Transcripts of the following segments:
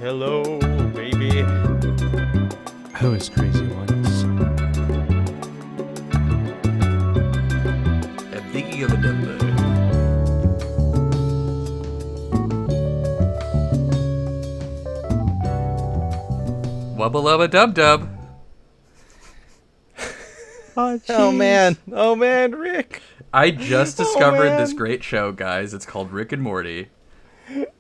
Hello, baby. I was crazy once. I'm thinking of a number. Wubba lubba dub dub. Oh man, Rick. I just discovered man. this great show, guys. It's called Rick and Morty.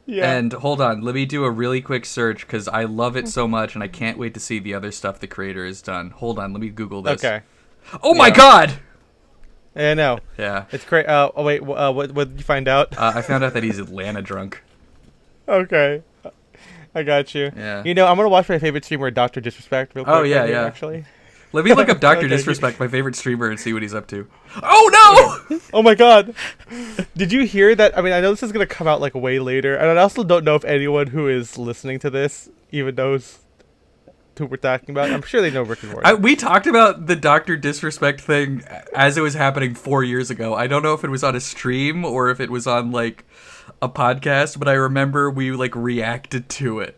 Yeah. And hold on, let me do a really quick search because I love it so much and I can't wait to see the other stuff the creator has done. Hold on, let me Google this. Okay. Oh my god! I know. Yeah. It's great. Oh wait. What did you find out? I found out that he's Atlanta drunk. Okay. I got you. Yeah. You know, I'm gonna watch my favorite streamer, Dr. Disrespect, real quick. Oh, yeah, right here, yeah. Actually. Let me look up Dr. Okay. Disrespect, my favorite streamer, and see what he's up to. Oh no! Oh my god. Did you hear that? I mean, I know this is going to come out like way later, and I also don't know if anyone who is listening to this even knows who we're talking about. I'm sure they know Rick and Morty. We talked about the Dr. Disrespect thing as it was happening 4 years ago. I don't know if it was on a stream or if it was on like a podcast, but I remember we like reacted to it.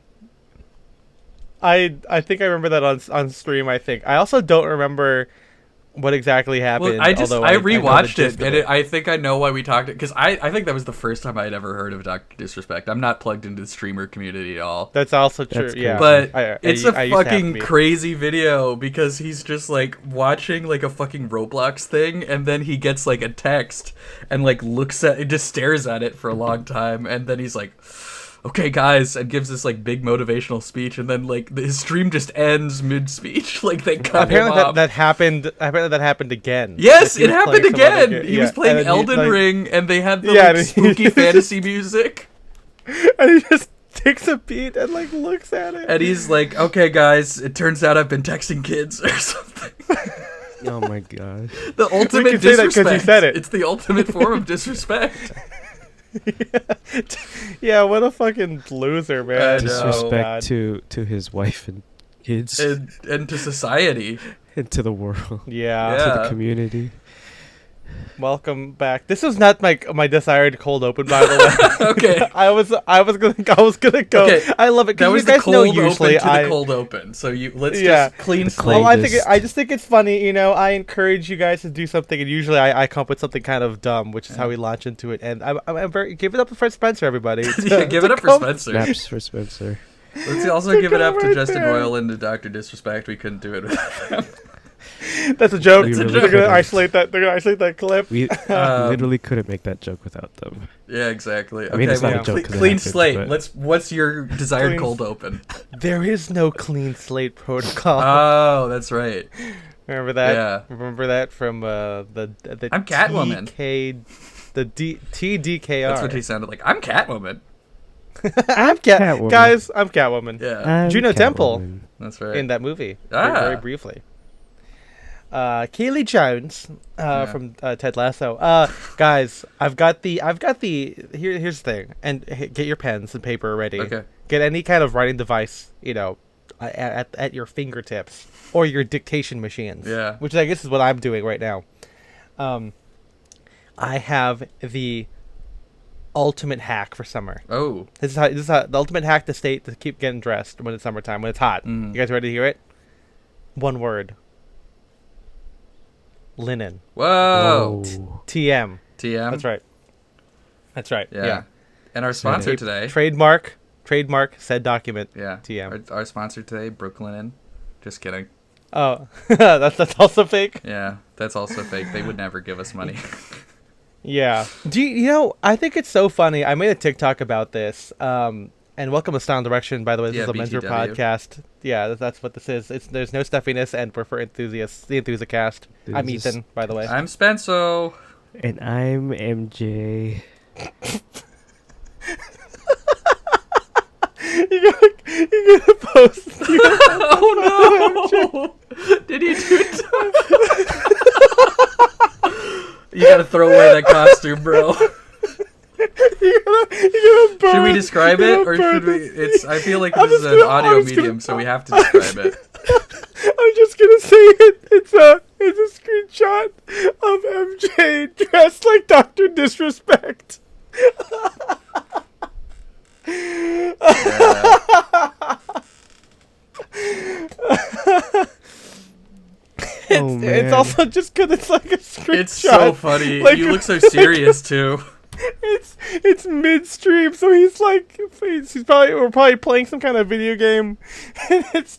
I think I remember that on stream, I think. I also don't remember what exactly happened. Well, I know rewatched the it, gist of and I think I know why we talked it, because I think that was the first time I had ever heard of Dr. Disrespect. I'm not plugged into the streamer community at all. That's also true, That's yeah. But I it's used to have a to fucking be. crazy video because he's just like watching like a fucking Roblox thing, and then he gets like a text and like just stares at it for a long time, and then he's like, okay guys, and gives this like big motivational speech, and then like his stream just ends mid-speech. Like they cut him off. Apparently that happened again. Yes, Like, it happened again. He was playing and then Elden Ring, and they had the Yeah, like, spooky fantasy music. And he just takes a beat and like looks at it. And he's like, okay guys, it turns out I've been texting kids or something. Oh my god. The ultimate can say that 'cause you disrespect. said it. It's the ultimate form of disrespect. Yeah, what a fucking loser, man. I know. Disrespect to his wife and kids and to society. and to the world. Yeah. To the community. Welcome back. This is not my desired cold open, by the way. Okay. I was gonna go. Okay. I love it That because was you the guys know cold usually open to the cold open. So let's Yeah. just clean The slate. clay- I just think it's funny, you know. I encourage you guys to do something, and usually I come up with something kind of dumb, which is how we launch into it. And I'm very give it up for Spencer, everybody. Yeah, give it up for Spencer. Snaps for Spencer. Let's also give it up to right Justin there. Royal and to Dr. Disrespect. We couldn't do it without them. That's a joke. We really They're gonna couldn't. isolate that. They're gonna isolate that clip. We Um, literally couldn't make that joke without them. Yeah, exactly. I mean, Okay, it's not well, a joke 'cause it clean happened, slate. but- What's your desired Clean cold open? There is no clean slate protocol. Oh, that's right. Remember that? Yeah. Remember that from the I'm Catwoman. TDKR. That's what he sounded like. I'm Catwoman. I'm Catwoman. Guys, I'm Catwoman. Yeah, I'm Juno Temple. Catwoman. that's right. In that movie, Ah. very briefly. Kaylee Jones from Ted Lasso. Guys, I've got the here's the thing, and get your pens and paper ready. Okay. Get any kind of writing device, you know, at your fingertips or your dictation machines. Yeah. Which I guess is what I'm doing right now. I have the ultimate hack for summer. Oh, This is how the ultimate hack to keep getting dressed when it's summertime, when it's hot. Mm. You guys ready to hear it? One word. Linen. whoa. Whoa. TM. TM. That's right. That's right. Yeah. Yeah. And our sponsor today. Trademark said document. Yeah. TM. Our sponsor today, Brooklyn Inn. Just kidding. Oh, that's also fake. Yeah, that's also fake. They would never give us money. Yeah. Do you know? I think it's so funny. I made a TikTok about this. And welcome to Style and Direction, by the way. This Yeah, is a men's BTW. podcast. Yeah, that's what this is. There's no stuffiness, and we're for enthusiasts. The Enthusiast. I'm This is- Ethan, by the way. I'm Spenso. And I'm MJ. You're gonna post. Oh no! Did he do it? You gotta throw away that costume, bro. You're gonna burn, Should we describe you're it, gonna or burn should we? this- I feel like I'm this is just an gonna- audio I'm just medium, gonna- so we have to describe it. I'm just gonna say it. It's a screenshot of MJ dressed like Dr. Disrespect. Yeah. it's also just because it's like a screenshot. It's so funny. Like, You look so serious too. it's midstream, so he's like we're probably playing some kind of video game, and he's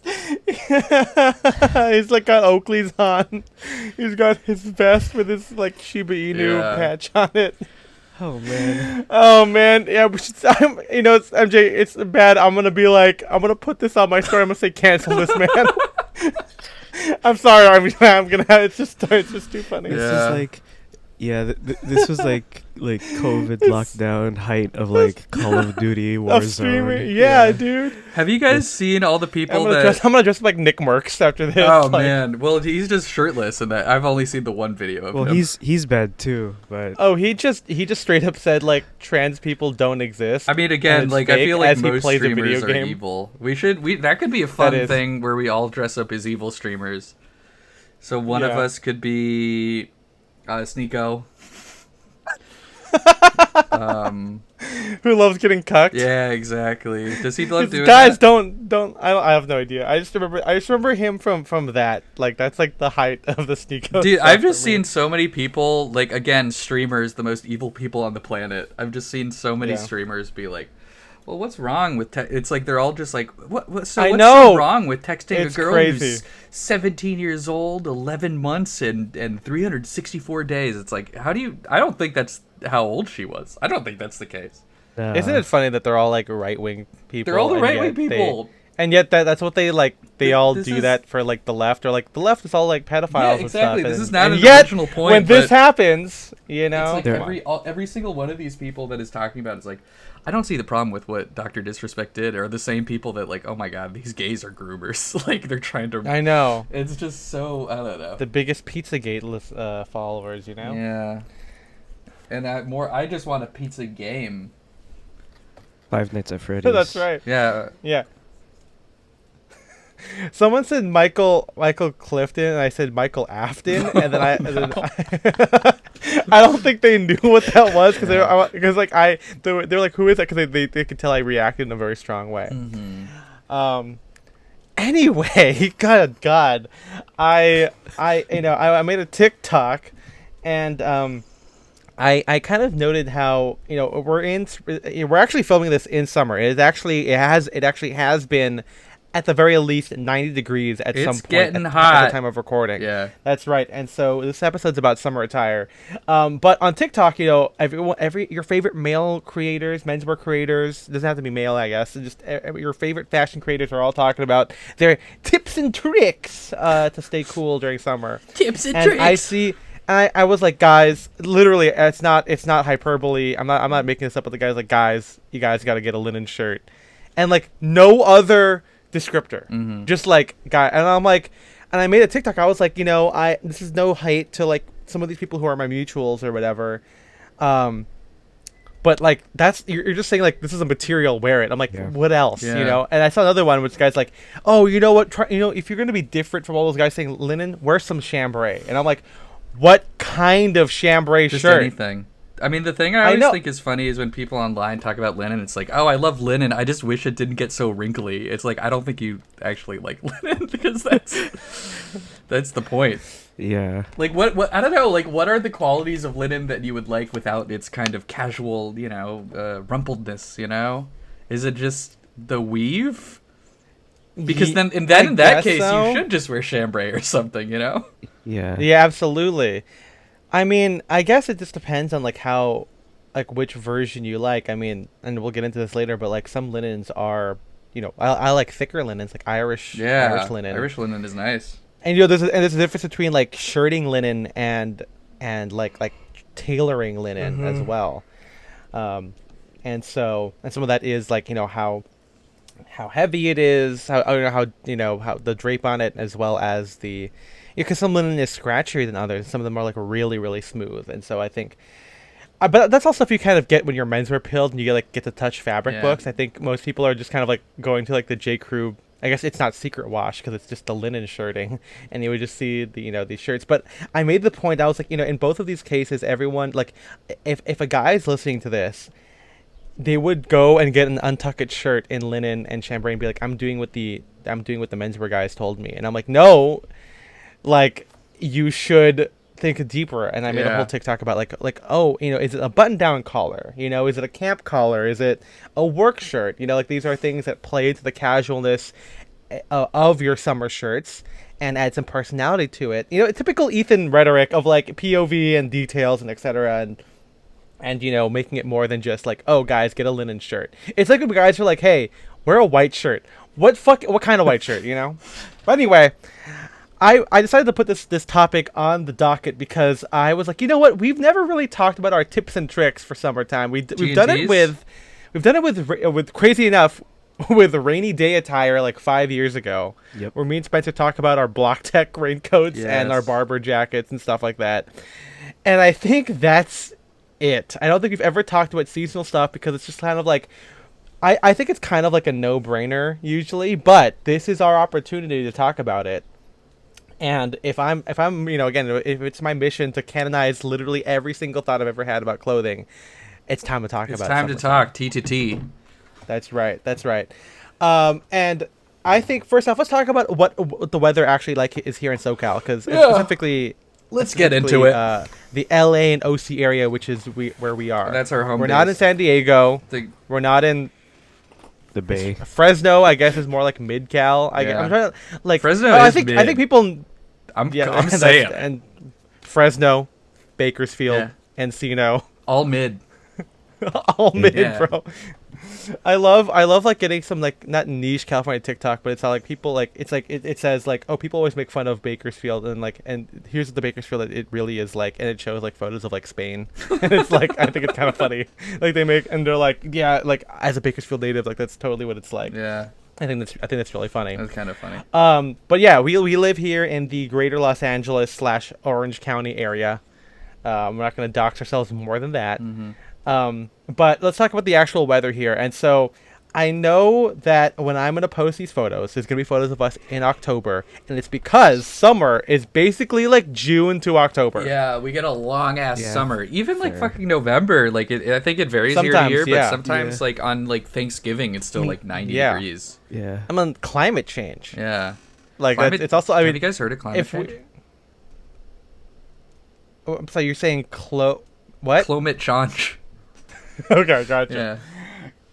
like got Oakley's on. He's got his vest with his like Shiba Inu patch on it. Oh man. Oh man, yeah. It's MJ. It's bad. I'm gonna put this on my story. I'm gonna say cancel this man. I'm sorry. I'm gonna. It's just too funny. This is like, this was like COVID lockdown height of like Call of Duty Warzone. Yeah, dude. Have you guys seen all the people I'm gonna dress like Nick Merckx after this. Oh like, man, well he's just shirtless, and I've only seen the one video of him. Well, he's bad too, but he just straight up said like trans people don't exist. I mean, again, like I feel like most streamers are game. evil. That could be a fun thing where we all dress up as evil streamers. So one of us could be Sneeko. Who loves getting cucked? Yeah, exactly. Does he love doing guys, that? don't. I have no idea. I just remember him from that. Like that's like the height of the Sneeko. Dude, I've just seen so many people, like again, streamers, the most evil people on the planet. I've just seen so many streamers be like, well, what's wrong with it's like they're all just like, what's so wrong with texting a girl who's 17 years old, 11 months, and 364 days? It's like, I don't think that's how old she was. I don't think that's the case. Isn't it funny that they're all like right-wing people? They're all the right-wing people. And yet that's what they like. They all do that for like the left, or like the left is all like pedophiles and stuff. This is not an yet, original point. When this happens, it's like every single one of these people that is talking about is like, I don't see the problem with what Dr. Disrespect did, or the same people that like, oh my god, these gays are groomers. Like they're trying to. I know. It's just so, I don't know. The biggest Pizzagate followers, you know. Yeah. And I just want a pizza game. Five Nights at Freddy's. That's right. Yeah. Yeah. Someone said Michael Clifton, and I said Michael Afton, and then I don't think they knew what that was they were like, who is that? Because they could tell I reacted in a very strong way. Mm-hmm. Anyway, God, I made a TikTok, and I kind of noted how we're actually filming this in summer. It actually has been at the very least 90 degrees at some point getting hot at the time of recording. Yeah, that's right. And so this episode's about summer attire. But on TikTok, your favorite male creators, menswear creators, doesn't have to be male, I guess. Just your favorite fashion creators are all talking about their tips and tricks to stay cool during summer. Tips and tricks. I see. I was like, guys, literally, it's not hyperbole. I'm not making this up. But the guy's like, guys, you guys got to get a linen shirt, and like no other descriptor, just like guy. And I'm like, and I made a TikTok. I was like, this is no hate to like some of these people who are my mutuals or whatever, but like you're just saying like this is a material, wear it. I'm like, what else, And I saw another one which guy's like, oh, you know what? If you're gonna be different from all those guys saying linen, wear some chambray. And I'm like, what kind of chambray just shirt? Anything. I mean, the thing I always think is funny is when people online talk about linen, it's like, oh, I love linen. I just wish it didn't get so wrinkly. It's like, I don't think you actually like linen because that's the point. Yeah. Like, what I don't know, like, what are the qualities of linen that you would like without its kind of casual, rumpledness, Is it just the weave? Because then in that case, you should just wear chambray or something, Yeah. Yeah, absolutely. I mean, I guess it just depends on like how, like which version you like. I mean, and we'll get into this later, but like some linens are, I like thicker linens, like Irish linen. Irish linen is nice. And there's a difference between like shirting linen and like tailoring linen as well. And some of that is like how heavy it is, how the drape on it, as well as the. Because some linen is scratchier than others. Some of them are like really, really smooth, and so I think. But that's all stuff you kind of get when you're menswear pilled and you get to touch fabric books. I think most people are just kind of like going to like the J. Crew. I guess it's not secret wash because it's just the linen shirting, and you would just see these shirts. But I made the point. I was like, in both of these cases, everyone like, if a guy is listening to this, they would go and get an untucked shirt in linen and chambray and be like, I'm doing what the menswear guys told me, and I'm like, no. Like, you should think deeper. And I made a whole TikTok about oh, is it a button down collar? Is it a camp collar? Is it a work shirt? These are things that play into the casualness of your summer shirts and add some personality to it. Typical Ethan rhetoric of like POV and details and etc. And making it more than just like, oh guys, get a linen shirt. It's like when guys are like, hey, wear a white shirt. What kind of white shirt? But anyway, I decided to put this topic on the docket because I was like, you know what? We've never really talked about our tips and tricks for summertime. We've done it with crazy enough with rainy day attire like 5 years ago. Yep. Where me and Spencer talk about our Block Tech raincoats and our barber jackets and stuff like that. And I think that's it. I don't think we've ever talked about seasonal stuff because it's just kind of like I think it's kind of like a no-brainer usually, but this is our opportunity to talk about it. And if I'm again, if it's my mission to canonize literally every single thought I've ever had about clothing, it's time to talk about it. It's time to talk T to T. That's right. And I think first off, let's talk about what the weather actually like is here in SoCal, because specifically, let's get into it. The LA and OC area, which is where we are. That's our home. We're not in San Diego. We're not in the Bay. Fresno, I guess, is more like mid-Cal. I'm trying to like Fresno. I think people. I'm saying. And Fresno, Bakersfield, Encino. All mid. All mid, bro. I love like getting some like not niche California TikTok, but it's how like people like it's like it says like, oh, people always make fun of Bakersfield and here's what the Bakersfield that it really is like, and it shows like photos of like Spain. And it's like I think it's kind of funny. Like they're like, yeah, like as a Bakersfield native, like that's totally what it's like. Yeah. I think that's really funny. That's kind of funny. But yeah, we live here in the greater Los Angeles / Orange County area. We're not going to dox ourselves more than that. Mm-hmm. But let's talk about the actual weather here. And so I know that when I'm going to post these photos, there's going to be photos of us in October. And it's because summer is basically like June to October. Yeah, we get a long-ass summer. Even like fucking November. Like I think it varies sometimes, year to year, but sometimes like on like Thanksgiving, it's still like 90 degrees. Yeah. I mean, climate change. Yeah. Like it's also, I mean. Have you guys heard of climate change? I'm sorry, you're saying what? Climate change. Okay, gotcha.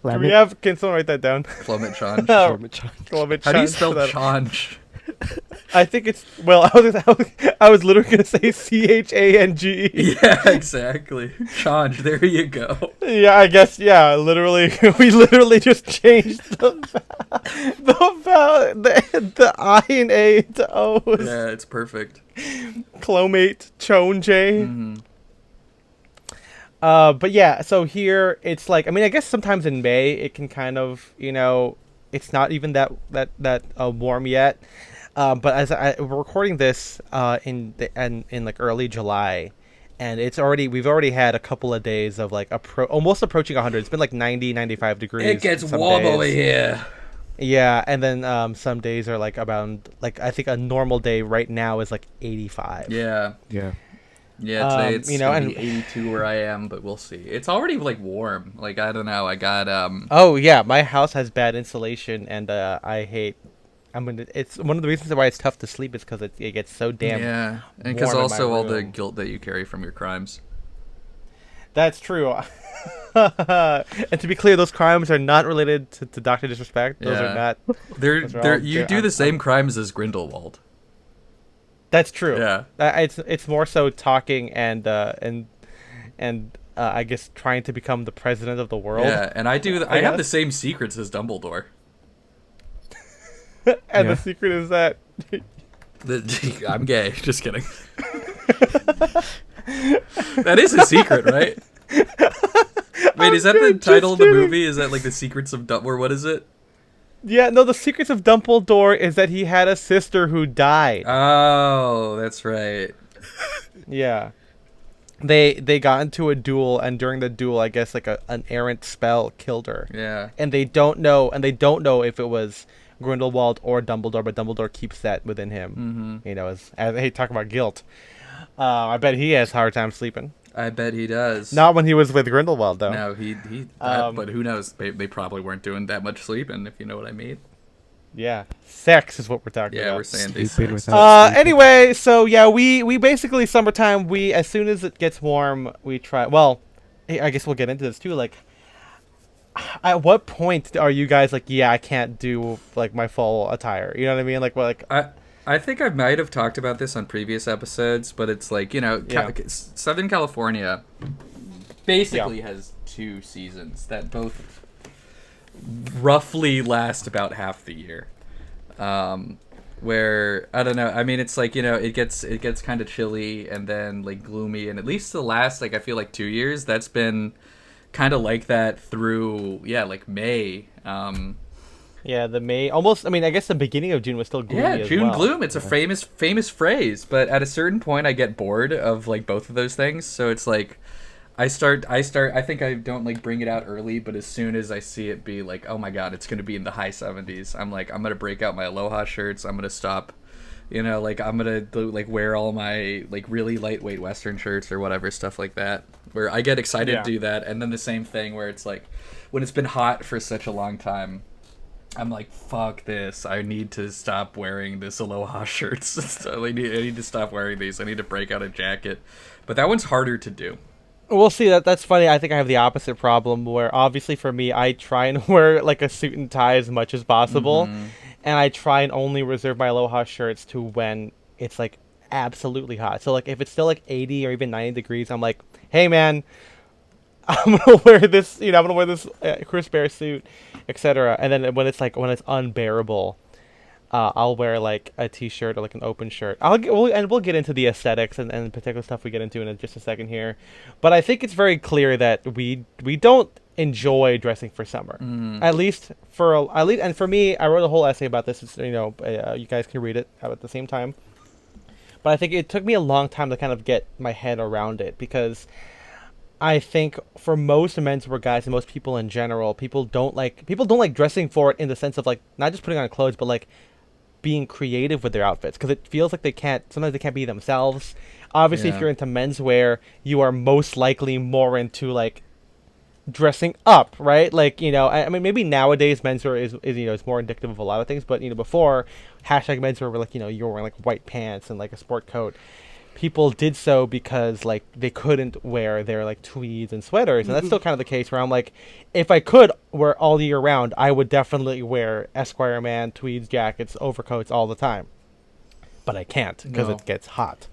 Yeah. Can someone write that down? Climate change. Climate How do you spell change? I think it's I was literally gonna say CHANGE. Yeah, exactly. Change. There you go. Yeah, I guess. Yeah, literally, we literally just changed the I and A to O's. Yeah, it's perfect. Clomate chonje. Mm-hmm. But yeah, so here it's like, I mean, I guess sometimes in May it can kind of, it's not even that warm yet. But as we're recording this in like early July, and we've already had a couple of days of like almost approaching 100. It's been like 90, 95 degrees. It gets warm over here. Yeah, and then some days are like around, like I think a normal day right now is like 85. Yeah. Yeah. Yeah, today it's gonna be 82 where I am, but we'll see. It's already like warm. Like I don't know. I got Oh yeah, my house has bad insulation, and it's one of the reasons why it's tough to sleep is because it gets so damn and because also all the guilt that you carry from your crimes. That's true. And to be clear, those crimes are not related to Dr. Disrespect. Those are not. You do the same crimes as Grindelwald. That's true. Yeah. It's more so talking and I guess trying to become the president of the world. Yeah, and I have the same secrets as Dumbledore. And the secret is that I'm gay. Just kidding. That is a secret, right? Wait, is that the title of the movie? Is that like the Secrets of Dumbledore? What is it? Yeah, no, the Secrets of Dumbledore is that he had a sister who died. Oh, that's right. Yeah. They got into a duel, and during the duel, I guess like an errant spell killed her. Yeah. And they don't know if it was Grindelwald or Dumbledore, but Dumbledore keeps that within him. Mm-hmm. As they talk about guilt. I bet he has a hard time sleeping. I bet he does. Not when he was with Grindelwald, though. No, but who knows? They probably weren't doing that much sleeping, if you know what I mean. Yeah, sex is what we're talking Yeah, about. we're saying these Sleeping things. without sleeping. Anyway, so yeah, we basically summertime. We as soon as it gets warm, we try. Well, I guess we'll get into this too. Like, at what point are you guys like, yeah, I can't do like my fall attire? You know what I mean? Like, what? Like, I think I might have talked about this on previous episodes, but it's like, you know, Yeah. Southern California basically has 2 seasons that both roughly last about half the year. Where I don't know. I mean, it's like, you know, it gets kind of chilly and then like gloomy, and at least the last like I feel like 2 years that's been kind of like that through like May. yeah, the May almost. I mean, I guess the beginning of June was still gloomy. Yeah, as June well. gloom. It's a famous phrase, but at a certain point, I get bored of like both of those things. So it's like, I start. I think I don't like bring it out early, but as soon as I see it be like, oh my god, it's gonna be in the high 70s. I'm like, I'm gonna break out my Aloha shirts. I'm gonna stop. You know, like I'm gonna like wear all my like really lightweight Western shirts or whatever stuff like that. Where I get excited Yeah. to do that, and then the same thing where it's like, when it's been hot for such a long time. I'm like, fuck this. I need to stop wearing this Aloha shirts. So I need to stop wearing these. I need to break out a jacket. But that one's harder to do. We'll see. That's funny. I think I have the opposite problem where obviously for me, I try and wear like a suit and tie as much as possible, and I try and only reserve my Aloha shirts to when it's like absolutely hot. So like if it's still like 80 or even 90 degrees, I'm like, hey man, I'm gonna wear this. You know, I'm gonna wear this Chris Bear suit, etc. And then when it's unbearable, I'll wear like a t-shirt or like an open shirt. We'll get into the aesthetics and particular stuff we get into in just a second here, but I think it's very clear that we don't enjoy dressing for summer. At least and for me, I wrote a whole essay about this. It's, you know, you guys can read it at the same time. But I think it took me a long time to kind of get my head around it because I think for most menswear guys and most people in general, people don't like dressing for it in the sense of like not just putting on clothes, but like being creative with their outfits because it feels like sometimes they can't be themselves. Obviously, if Yeah. you're into menswear, you are most likely more into like dressing up, right? Like, you know, I mean, maybe nowadays menswear is you know, is more indicative of a lot of things, but you know, before #menswear were like, you know, you're wearing like white pants and like a sport coat. People did so because like they couldn't wear their like tweeds and sweaters, and that's still kind of the case where I'm like, if I could wear all year round, I would definitely wear Esquire man tweeds, jackets, overcoats all the time, but I can't because No. it gets hot.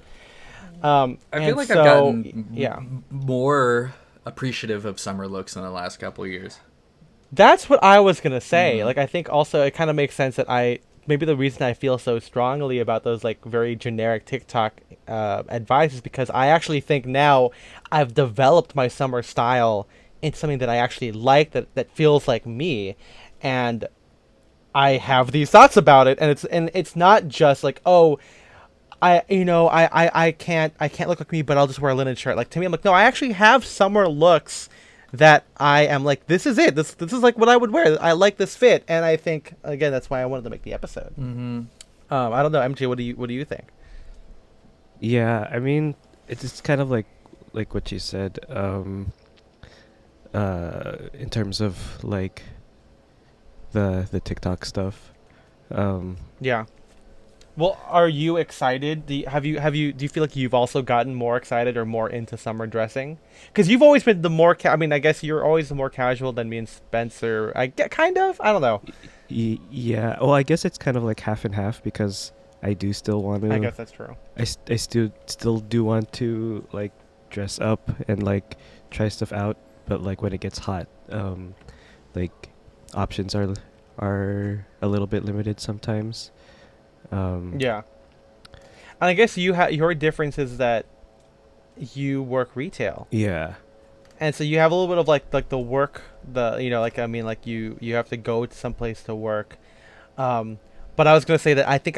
I feel and like so, I've gotten yeah, more appreciative of summer looks in the last couple of years. that's what I was gonna say. Like, I think also it kind of makes sense that maybe the reason I feel so strongly about those like very generic TikTok advice is because I actually think now I've developed my summer style into something that I actually like that feels like me, and I have these thoughts about it, and it's not just like, oh, I can't look like me, but I'll just wear a linen shirt. Like, to me, I'm like, no, I actually have summer looks that I am like, this is it. This is like what I would wear. I like this fit, and I think again that's why I wanted to make the episode. I don't know, MJ. What do you think? Yeah, I mean, it's kind of like what you said. In terms of like the TikTok stuff. Yeah. Well, are you excited? Do you feel like you've also gotten more excited or more into summer dressing? Because you've always been the more. I mean, I guess you're always more casual than me and Spencer. I get kind of. I don't know. Yeah. Well, I guess it's kind of like half and half because I do still want to. I guess that's true. I still do want to like dress up and like try stuff out, but like when it gets hot, like options are a little bit limited sometimes. Yeah. And I guess your difference is that you work retail. Yeah. And so you have a little bit of like the work, you know, like, I mean, like you have to go to some place to work. But I was going to say that I think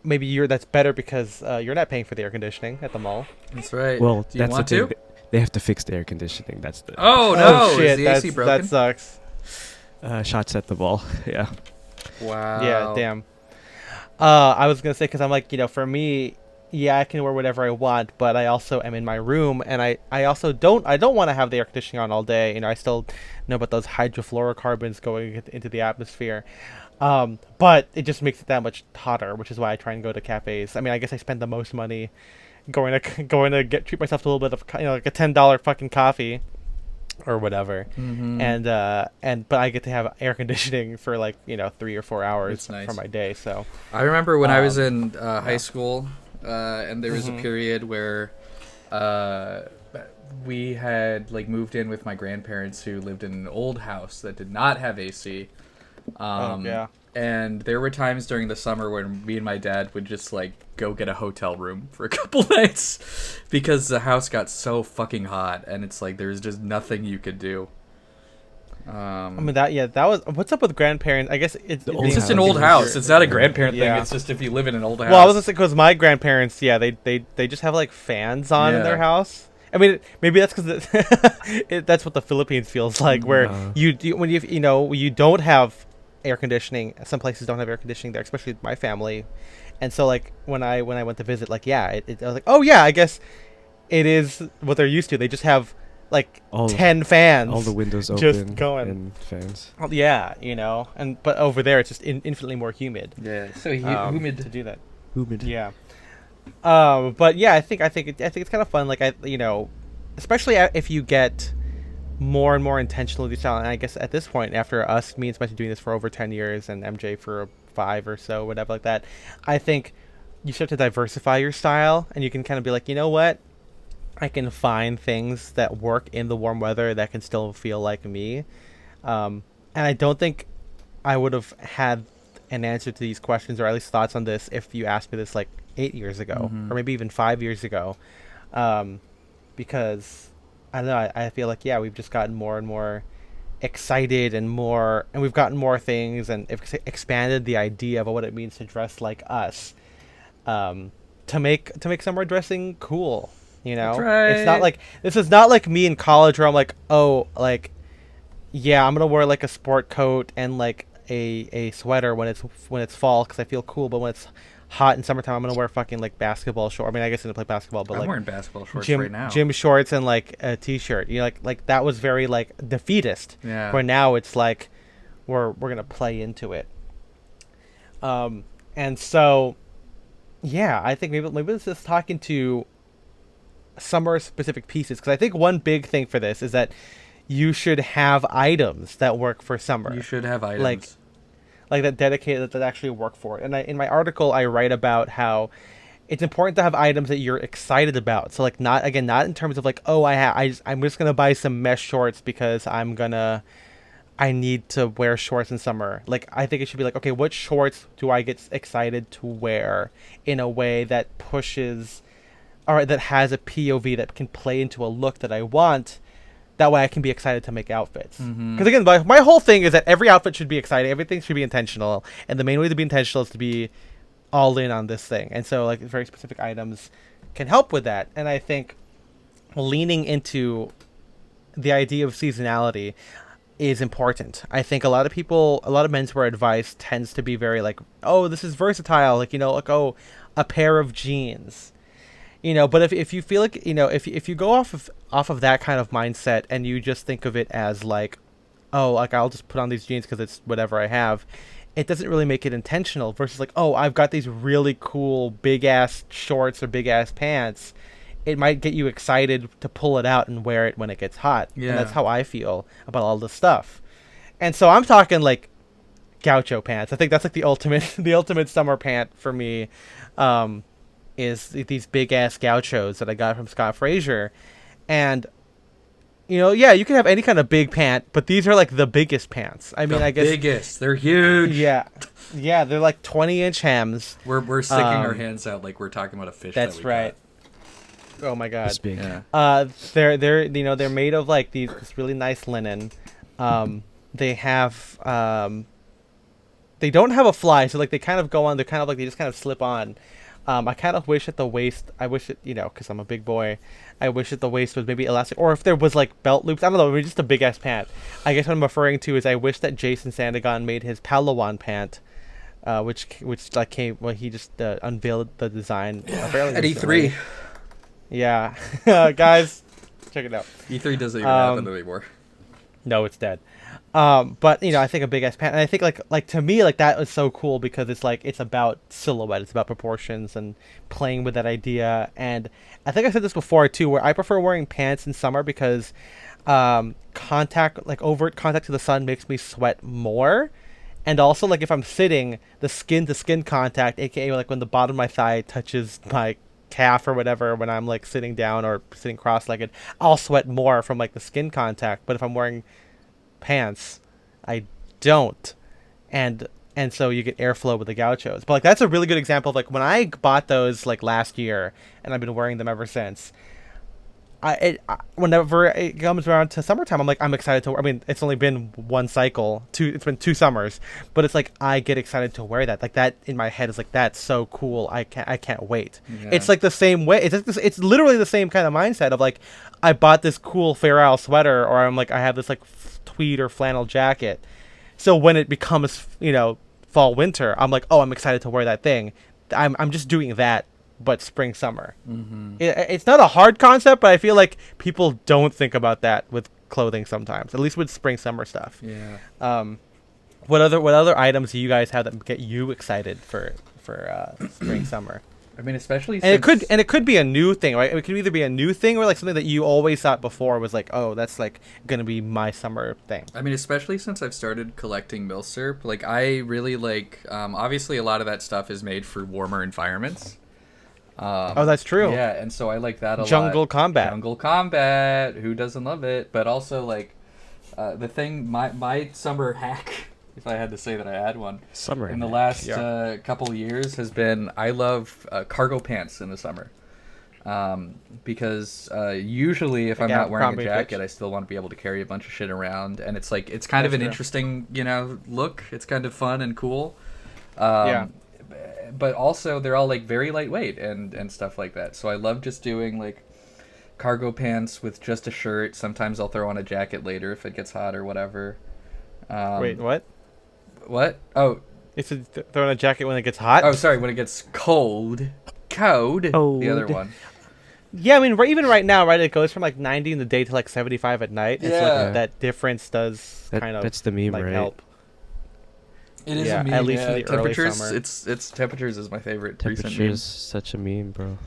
maybe that's better because you're not paying for the air conditioning at the mall. That's right. Well, do you that's want the thing. to? They have to fix the air conditioning. That's the Oh no! shit, Is the AC broken? that sucks. shots at the ball. Yeah. Wow. Yeah, damn. I was gonna say because I'm like, you know, for me, yeah, I can wear whatever I want, but I also am in my room, and I also don't want to have the air conditioning on all day. I still know about those hydrofluorocarbons going into the atmosphere. But it just makes it that much hotter, which is why I try and go to cafes. I guess I spend the most money going to treat myself to a little bit of like a $10 fucking coffee or whatever, Mm-hmm. but I get to have air conditioning for like 3 or 4 hours That's nice. for my day. So I remember when I was in yeah. high school, and there was a period where we had like moved in with my grandparents who lived in an old house that did not have AC. Yeah. And there were times during the summer when me and my dad would just like go get a hotel room for a couple nights because the house got so fucking hot, and it's like there's just nothing you could do. That was what's up with grandparents. I guess it's Just an old house. It's not a grandparent thing. Yeah. It's just if you live in an old house. Well, I was gonna say because my grandparents, yeah, they just have like fans on in their Yeah. house. Maybe that's because that's what the Philippines feels like, where when you don't have air conditioning. Some places don't have air conditioning there, especially my family. And so like when I went to visit, like I was like, oh yeah, I guess it is what they're used to. They just have like 10 fans, all the windows just open, going. and fans. Yeah, but over there it's just infinitely more humid. Yeah, so humid to do that. Humid. Yeah. But yeah, I think it's kind of fun. Like especially if you get more and more intentional with your style. And I guess at this point, after me and Spencer doing this for over 10 years, and MJ for 5 or so, whatever like that, I think you start to diversify your style, and you can kind of be like, you know what, I can find things that work in the warm weather that can still feel like me. And I don't think I would have had an answer to these questions, or at least thoughts on this, if you asked me this like 8 years ago, or maybe even 5 years ago, because I don't know. I feel like we've just gotten more and more excited, and we've gotten more things, and expanded the idea of what it means to dress like us, to make summer dressing cool. That's right. It's not like this is not like me in college where I'm like, oh, like, yeah, I'm gonna wear like a sport coat and like a sweater when it's fall because I feel cool, but when it's hot in summertime, I'm gonna wear fucking like basketball shorts. I guess I'm gonna play basketball, but I'm like wearing basketball shorts gym right now. gym shorts and like a t-shirt. Like that was very like defeatist. Yeah. Where now it's like we're gonna play into it. And so, yeah, I think maybe this is talking to summer specific pieces, because I think one big thing for this is that you should have items that work for summer. You should have items. Like that dedicated, that actually work for it. And in my article, I write about how it's important to have items that you're excited about. So like not in terms of like, oh, I'm just gonna buy some mesh shorts because I need to wear shorts in summer. Like I think it should be like, okay, what shorts do I get excited to wear in a way that pushes, or that has a POV that can play into a look that I want. That way I can be excited to make outfits. Because again, my whole thing is that every outfit should be exciting. Everything should be intentional. And the main way to be intentional is to be all in on this thing. And so like very specific items can help with that. And I think leaning into the idea of seasonality is important. I think a lot of menswear advice tends to be very like, oh, this is versatile. Like, like, oh, a pair of jeans. But if you feel like, if you go off of that kind of mindset, and you just think of it as like, oh, like I'll just put on these jeans because it's whatever I have, it doesn't really make it intentional, versus like, oh, I've got these really cool big ass shorts or big ass pants. It might get you excited to pull it out and wear it when it gets hot. Yeah. And that's how I feel about all this stuff. And so I'm talking like gaucho pants. I think that's like the ultimate summer pant for me. Is these big ass gauchos that I got from Scott Fraser. And you can have any kind of big pant, but these are like the biggest pants. I guess biggest. They're huge. Yeah, they're like 20-inch hems. We're sticking our hands out like we're talking about a fish. That's that we right. Caught. Oh my god. It's big. Yeah. They're made of like this really nice linen. They have they don't have a fly, so like they kind of go on. They're kind of like they just kind of slip on. I kind of wish at the waist, because I'm a big boy, I wish that the waist was maybe elastic, or if there was like belt loops. I don't know, maybe just a big ass pant. I guess what I'm referring to is I wish that Jason Sandagon made his Palawan pant which like came when he just unveiled the design fairly At recently. E3. Yeah, guys, check it out. E3 doesn't even happen anymore. No, it's dead. But I think a big ass pant, and I think like to me like that was so cool because it's like it's about silhouette, it's about proportions and playing with that idea. And I think I said this before too, where I prefer wearing pants in summer because contact, like overt contact to the sun, makes me sweat more. And also, like if I'm sitting, the skin to skin contact, aka like when the bottom of my thigh touches my calf or whatever, when I'm like sitting down or sitting cross-legged, I'll sweat more from like the skin contact. But if I'm wearing pants, I don't. And so you get airflow with the gauchos. But like that's a really good example of like when I bought those like last year, and I've been wearing them ever since. Whenever it comes around to summertime, I'm excited to. I mean, it's only been one cycle, it's been 2 summers, but it's like I get excited to wear that. Like that in my head is like that's so cool. I can't wait. Yeah. It's like the same way. It's literally the same kind of mindset of like I bought this cool Fair Isle sweater, or I'm like I have this like tweed or flannel jacket. So when it becomes fall winter, I'm like, oh, I'm excited to wear that thing. I'm just doing that, but spring summer. Mm-hmm. It's not a hard concept, but I feel like people don't think about that with clothing sometimes, at least with spring summer stuff. Yeah. What other items do you guys have that get you excited for spring summer? I mean, especially And it could be a new thing, right? It could either be a new thing or like something that you always thought before was like, oh, that's like gonna be my summer thing. I mean, especially since I've started collecting milsurp, like I really like. Obviously, a lot of that stuff is made for warmer environments. Oh, that's true. Yeah, and so I like that a lot. Jungle combat. Jungle combat. Who doesn't love it? But also like the thing, my summer hack, if I had to say that I had one, Summer in the hack, last yeah. couple years has been I love cargo pants in the summer. Because usually if I'm not wearing a jacket, I still want to be able to carry a bunch of shit around, and it's like it's kind of an interesting look. It's kind of fun and cool. Yeah. But also they're all like very lightweight and stuff like that. So I love just doing like cargo pants with just a shirt. Sometimes I'll throw on a jacket later if it gets hot or whatever. Wait, what? What? Oh, It's throwing a jacket when it gets hot. oh, sorry. When it gets cold. The other one. Yeah, I mean, even right now, right, it goes from like 90 in the day to like 75 at night. And so Yeah. like, that difference does That's the meme, like right? help. It is Yeah, a meme. at least in the early temperatures. summer. It's temperatures is my favorite recent Temperature meme. is such a meme, bro.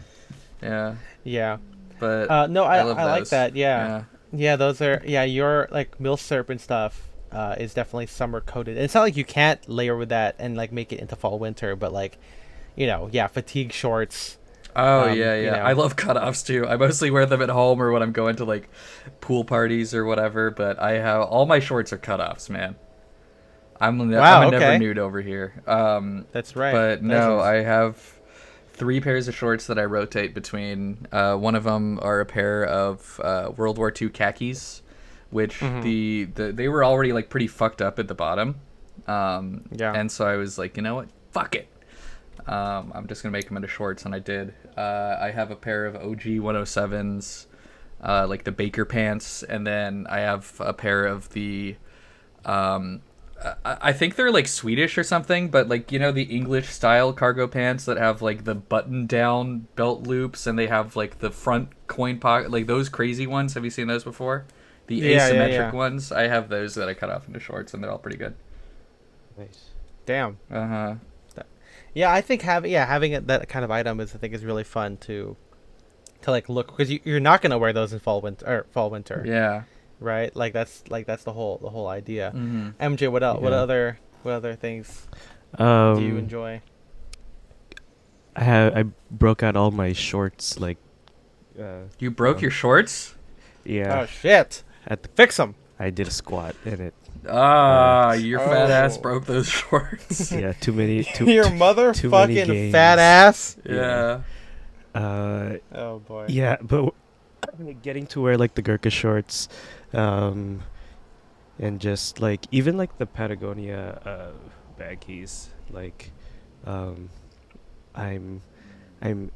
Yeah, Yeah. but No, I love like those. that. Yeah. Yeah, those are your like milsurp and stuff is definitely summer coated. And it's not like you can't layer with that and like make it into fall winter, but like fatigue shorts. Oh Yeah. yeah. I love cutoffs too. I mostly wear them at home or when I'm going to like pool parties or whatever. But I have all my shorts are cutoffs, man. I'm a never nude over here. That's right. But no, I have 3 pairs of shorts that I rotate between. One of them are a pair of World War II khakis, which they were already like pretty fucked up at the bottom. And so I was like, you know what? Fuck it. I'm just gonna make them into shorts, and I did. I have a pair of OG 107s, like the Baker pants, and then I have a pair of the. I think they're like Swedish or something, but like the English style cargo pants that have like the button down belt loops and they have like the front coin pocket, like those crazy ones. Have you seen those before? The asymmetric ones. I have those that I cut off into shorts, and they're all pretty good. Nice. Damn. Uh-huh. Yeah, I think having that kind of item is really fun to like look, because you're not gonna wear those in fall winter. Yeah. Right. Like that's the whole idea. Mm-hmm. MJ, what else? Yeah. What other things do you enjoy? I broke out all my shorts like. You broke your shorts? Yeah. Oh shit! Fix them. I did a squat in it. Your fat ass broke those shorts. Yeah, too many. Your too many motherfucking games. fat ass. Yeah. Oh boy. Yeah, but getting to wear like the Gurkha shorts, and just like even like the Patagonia baggies, like, I'm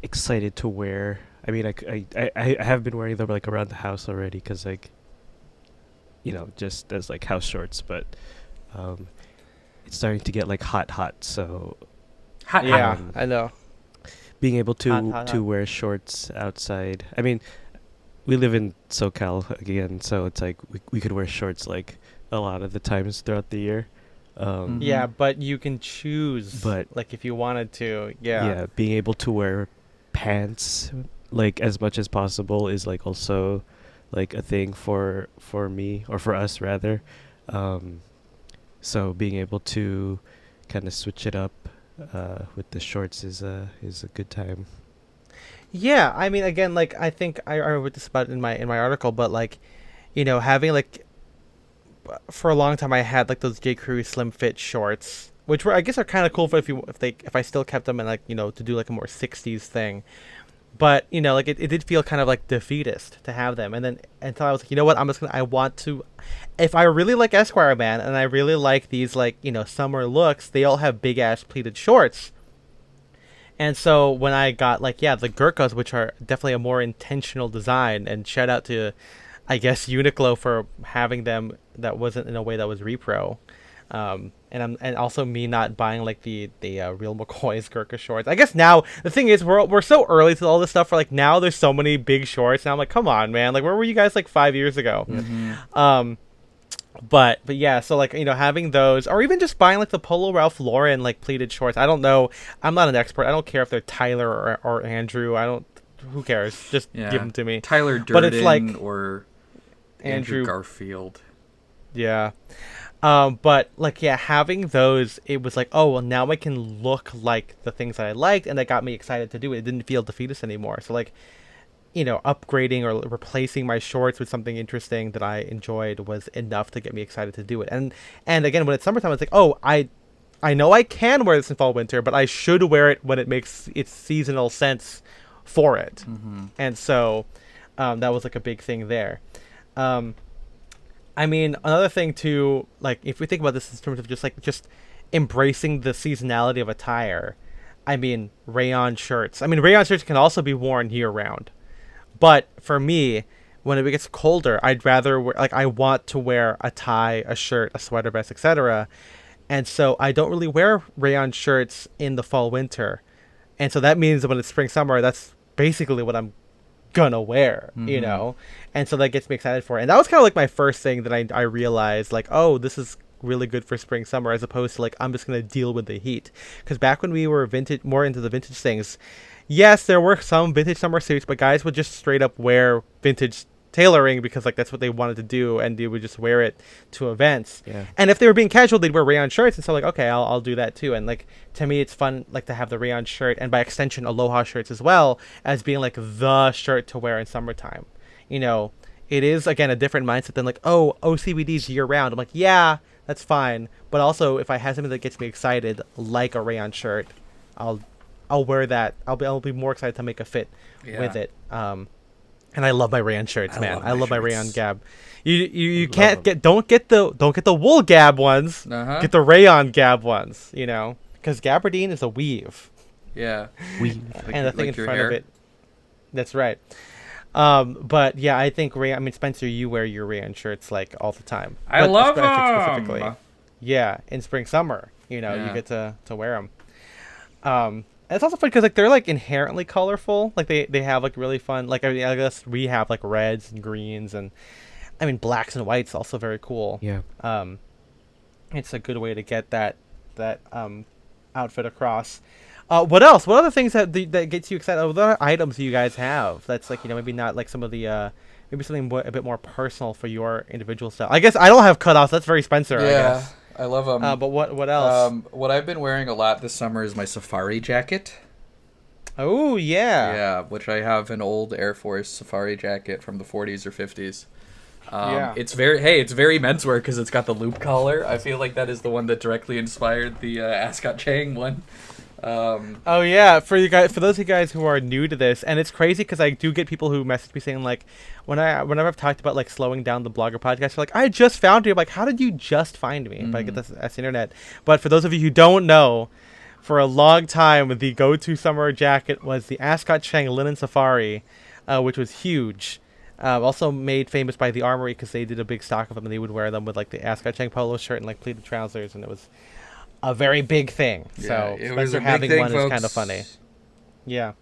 excited to wear. I mean, I have been wearing them like around the house already, cause like, just as like house shorts, but starting to get like hot. So Yeah, Um, I know. being able to Hot. wear shorts outside. I mean, we live in SoCal again, so it's like we could wear shorts like a lot of the times throughout the year. Yeah, Mhm. but you can choose, But like, if you wanted to. Yeah. yeah, being able to wear pants like as much as possible is like also like a thing for me, or for us rather. Um, so being able to kind of switch it up with the shorts is a good time. Yeah, I mean, again, like, I think I wrote this about in my article, but like, having like for a long time I had like those J Crew slim fit shorts, which were I guess are kind of cool for if I still kept them and like to do like a more '60s thing. But like it did feel kind of like defeatist to have them, and then until I was like, you know what, I want to, if I really like Esquire Man and I really like these like summer looks, they all have big ass pleated shorts. And so when I got like the Gurkhas, which are definitely a more intentional design, and shout out to I guess Uniqlo for having them that wasn't in a way that was repro. And also me not buying like the real McCoy's Gurkha shorts. I guess now the thing is we're so early to all this stuff. For like now there's so many big shorts, and I'm like, come on, man! Like where were you guys like 5 years ago? Mhm. But yeah, so like having those, or even just buying like the Polo Ralph Lauren like pleated shorts. I don't know. I'm not an expert. I don't care if they're Tyler or Andrew. I don't. Who cares? Just Yeah. give them to me. Tyler Durden But it's like or Andrew Andrew. Garfield. Yeah. But like having those, it was like, oh well, now I can look like the things that I liked, and that got me excited to do it. It didn't feel defeatist anymore. So like, upgrading or replacing my shorts with something interesting that I enjoyed was enough to get me excited to do it. And again, when it's summertime, it's like, oh, I know I can wear this in fall winter, but I should wear it when it makes its seasonal sense for it. Mm-hmm. And so that was like a big thing there. I mean, another thing too, like if we think about this in terms of just embracing the seasonality of attire, I mean, rayon shirts. I mean, rayon shirts can also be worn year round. But for me, when it gets colder, I'd rather wear, like I want to wear a tie, a shirt, a sweater vest, etc. And so I don't really wear rayon shirts in the fall winter. And so that means that when it's spring summer, that's basically what I'm gonna wear. And so that gets me excited for it. And that was kind of like my first thing that I realized, like, oh, this is really good for spring summer, as opposed to like I'm just gonna deal with the heat. Because back when we were more into the vintage things, yes, there were some vintage summer suits, but guys would just straight up wear vintage tailoring because like that's what they wanted to do, and they would just wear it to events. Yeah. And if they were being casual, they'd wear rayon shirts, and so like, okay, I'll do that too. And like to me, it's fun like to have the rayon shirt, and by extension, aloha shirts as well, as being like the shirt to wear in summertime. It is again a different mindset than like, oh, OCBD's year round. I'm like, yeah, that's fine, but also if I have something that gets me excited, like a rayon shirt, I'll wear that. I'll be more excited to make a fit with it. And I love my rayon shirts, man. I love my rayon gab. You can't don't get the wool gab ones. Uh-huh. Get the rayon gab ones. Because gabardine is a weave. Yeah. And the thing in your front hair. of it. That's right. But yeah, I think rayon. I mean, Spencer, you wear your rayon shirts like all the time. I But love specifically, them. yeah, in spring summer, you Yeah. get to wear them. And it's also fun because like they're like inherently colorful. Like they have like really fun. Like I guess we have like reds and greens, and I mean blacks and whites also very cool. Yeah. It's a good way to get that outfit across. What else? What other things that gets you excited? What other items do you guys have? That's like maybe not like some of the maybe something a bit more personal for your individual style. I guess I don't have cutoffs. That's very Spencer. I Yeah, guess. I love them. But what else? What I've been wearing a lot this summer is my safari jacket. Oh yeah. Yeah, which I have an old Air Force safari jacket from the 40s or 50s. Yeah. It's very menswear because it's got the loop collar. I feel like that is the one that directly inspired the Ascot Chang one. Oh yeah, for those of you guys who are new to this, and it's crazy because I do get people who message me saying like, whenever I've talked about like slowing down the blogger podcast, they're like, I just found you. I'm like, how did you just find me? But I get that's the internet. But for those of you who don't know, for a long time the go-to summer jacket was the Ascot Chang linen safari, which was huge. Also made famous by the Armory because they did a big stock of them, and they would wear them with like the Ascot Chang polo shirt and like pleated trousers, and it was a very big thing. Yeah, So it was Spencer a big having thing, one is kind of folks. funny. Yeah.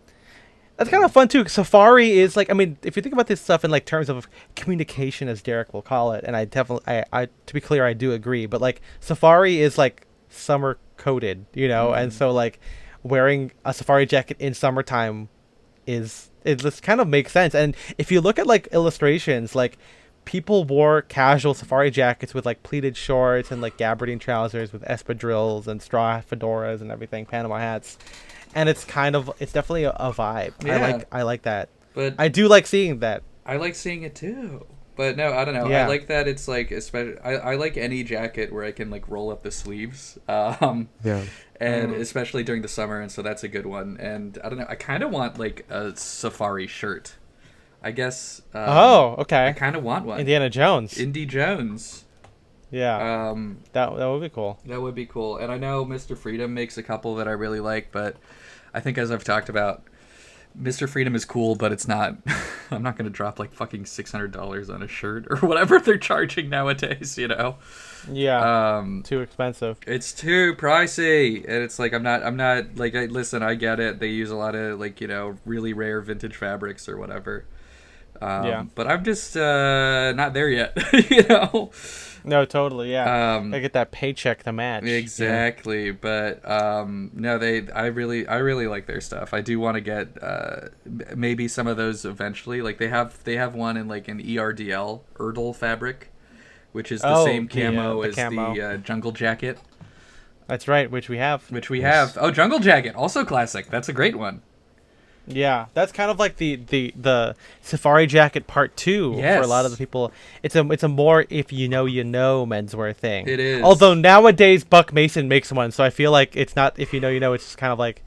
That's kind of fun too. Safari is like, I mean, if you think about this stuff in like terms of communication, as Derek will call it, and I definitely, I to be clear, I do agree. But like, Safari is like summer coated, you know, and so like, wearing a Safari jacket in summertime it just kind of makes sense. And if you look at like illustrations, like people wore casual Safari jackets with like pleated shorts and like gabardine trousers with espadrilles and straw fedoras and everything, Panama hats. And it's definitely a vibe. Yeah. I like that. But I do like seeing that. I like seeing it too. But no, I don't know. Yeah. I like that it's like, especially, I like any jacket where I can like roll up the sleeves. Yeah. And especially during the summer, and so that's a good one. And I don't know, I kind of want like a Safari shirt. I guess. Oh, I okay. kind of want one. Indiana Jones. Indy Jones. Yeah. That would be cool. That would be cool. And I know Mr. Freedom makes a couple that I really like, but I think, as I've talked about, Mr. Freedom is cool, but it's not. I'm not going to drop like fucking $600 on a shirt or whatever they're charging nowadays, you know? Yeah. Too expensive. It's too pricey. And it's like, I'm not like, listen, I get it. They use a lot of like, you know, really rare vintage fabrics or whatever. Yeah. But I'm just not there yet, you know? No, totally. Yeah. I get that paycheck to match. Exactly, yeah. But no, I really like their stuff. I do want to get maybe some of those eventually. Like they have one in like an Erdl fabric, which is the same camo as the jungle jacket. That's right, which we have. Oh, jungle jacket, also classic. That's a great one. Yeah, that's kind of like the Safari jacket part 2 for a lot of the people. It's a more if you know menswear thing. It is. Although nowadays Buck Mason makes one, so I feel like it's not if you know, it's just kind of like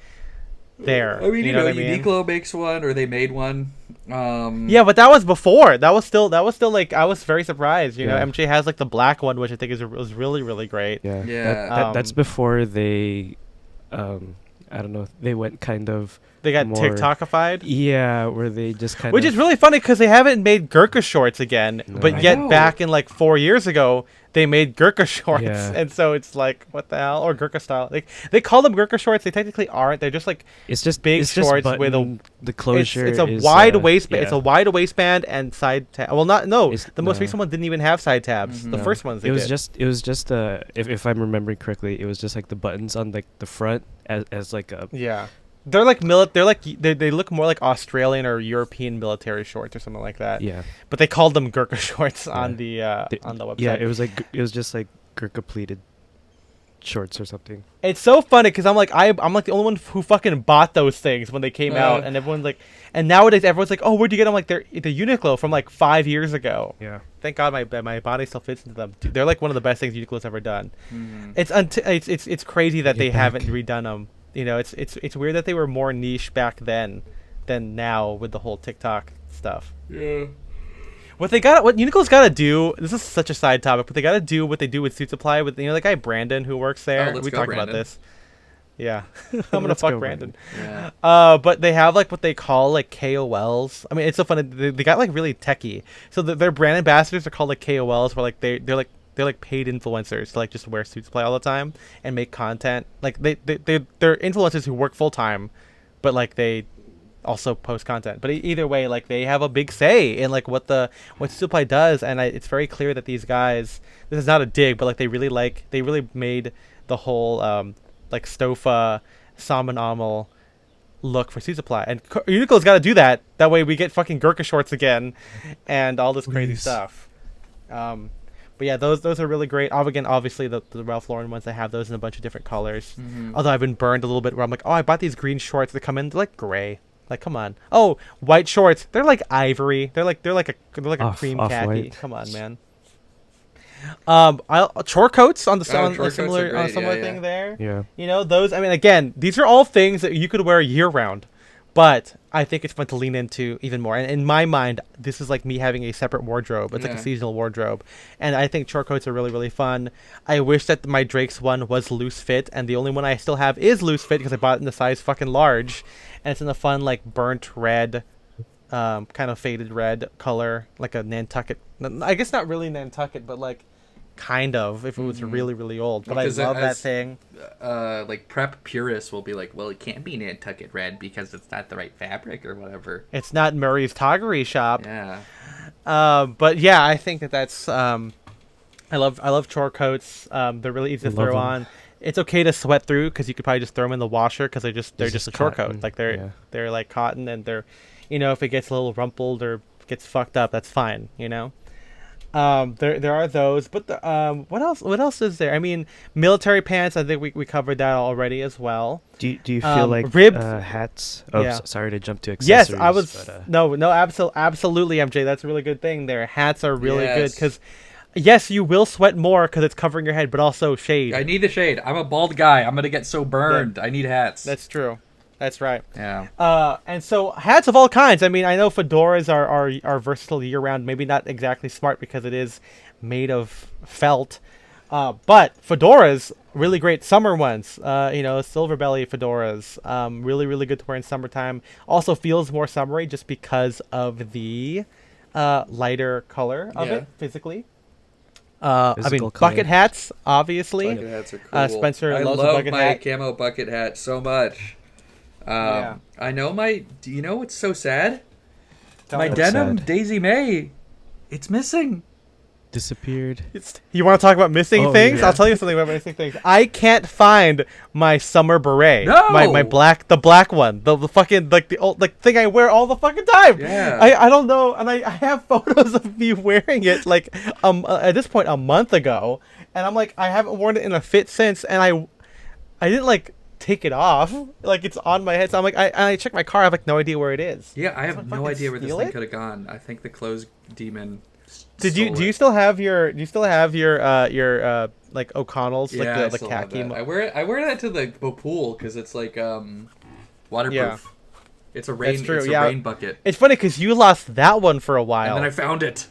there. I mean, you know what I mean? Uniqlo makes one, or they made one. Yeah, but that was before. That was still like I was very surprised. You know, MJ has like the black one, which I think was really really great. Yeah. Yeah. That's before they, I don't know. They went kind of. They got more, TikTokified. Yeah, where they just kind Which of... is really funny because they haven't made Gurkha shorts again. No. But I yet know. back in like 4 years ago, they made Gurkha shorts. Yeah. And so it's like, what the hell? Or Gurkha style. They call them Gurkha shorts. They technically aren't. They're just like It's just big it's just shorts button, with the closure. It's a is, wide waistband. yeah. It's a wide waistband and side tab. Well, not no. It's- The most no. recent one didn't even have side tabs. The No. first ones they It was did. just if I'm remembering correctly, it was just like the buttons on like the front as like a Yeah. They're like they look more like Australian or European military shorts or something like that. yeah. But they called them Gurkha shorts Yeah. on the website. Yeah, it was just like Gurkha pleated shorts or something. It's so funny because I'm like the only one who fucking bought those things when they came out, and everyone's like, and nowadays everyone's like, oh, where'd you get them? Like they're the Uniqlo from like 5 years ago. Yeah. Thank God my body still fits into them. Dude, they're like one of the best things Uniqlo's ever done. It's crazy that they haven't redone them. You know, it's weird that they were more niche back then than now with the whole TikTok stuff. Yeah. What Uniqlo's got to do, this is such a side topic, but they got to do what they do with Suit Supply with, the guy Brandon who works there. let's We go, talked Brandon. about this. Yeah. I'm going to Let's fuck go, Brandon. Yeah. But they have like what they call like KOLs. I mean, it's so funny. They got like really techie. So their brand ambassadors are called like KOLs, where like they're like paid influencers to like just wear Suit Supply all the time and make content. Like they're influencers who work full time, but like they also post content. But either way, like they have a big say in like what Suit Supply does, and it's very clear that these guys. This is not a dig, but like they really made the whole like Stofa Salmon Amel look for Suit Supply, and Uniqlo's got to do that. That way we get fucking Gurkha shorts again, and all this crazy Please. stuff. But yeah, those are really great. Again, obviously the Ralph Lauren ones, they have those in a bunch of different colors. Although I've been burned a little bit where I'm like, oh, I bought these green shorts. They come in, they're like gray. Like, come on. Oh, white shorts. They're like ivory. They're like a cream khaki. Off-white. Come on, man. Chore coats on the chore on a coats similar are great. on a similar Yeah, thing yeah. there. Yeah. You know, those. I mean, again, these are all things that you could wear year round, but I think it's fun to lean into even more. And in my mind, this is like me having a separate wardrobe. It's like a Yeah. seasonal wardrobe, and I think chore coats are really really fun. I wish that my Drake's one was loose fit, and the only one I still have is loose fit because I bought it in the size fucking large, and it's in the fun like burnt red. Kind of faded red color, like a Nantucket. I guess not really Nantucket, but like kind of, if it was really, really old. But I Because love that thing. Like prep purists will be like, well, it can't be Nantucket red because it's not the right fabric or whatever. It's not Murray's Toggery Shop. Yeah. But yeah, I think that's I love chore coats. They're really easy to I love throw them. on. It's okay to sweat through because you could probably just throw them in the washer because they're just a chore coat. cotton, Like yeah. they're like cotton, and they're, if it gets a little rumpled or gets fucked up, that's fine. There are those, but what else is there? I mean, military pants. I think we covered that already as well. Do you feel like ribbed- hats? Oh, Yeah. sorry to jump to Yes, accessories. I was But, no, absolutely, MJ. That's a really good thing. Their hats are really good Yes. because, yes, you will sweat more because it's covering your head, but also shade. I need the shade. I'm a bald guy. I'm gonna get so burned. I need hats. That's true. That's right. Yeah. And so hats of all kinds. I mean, I know fedoras are versatile year round. Maybe not exactly smart because it is made of felt. But fedoras, really great summer ones. Silver belly fedoras, really, really good to wear in summertime. Also feels more summery just because of the lighter color of Yeah. it physically. I mean, Physical color. bucket hats, obviously. Bucket hats are cool. Spencer I loves a love bucket my hat. camo bucket hat so much. Yeah. I know do you know what's so sad? Tell My me. denim sad? Daisy May, it's missing. disappeared. You want to talk about missing Oh, things? yeah. I'll tell you something about missing things. I can't find my summer beret. No! My black one. The fucking the old thing I wear all the fucking time. Yeah. I don't know, and I have photos of me wearing it at this point a month ago, and I'm like I haven't worn it in a fit since, and I didn't take it off. It's on my head, so I'm like I check my car. I have no idea where it is. Yeah, I have Someone no fucking idea where this steal thing it? could have gone. I think the clothes demon. Do you still have your O'Connell's Yeah, I the still have khaki? that. I wear that to the pool because it's waterproof. Yeah. It's a rain. true, It's a yeah. rain bucket. It's funny because you lost that one for a while. And then I found it.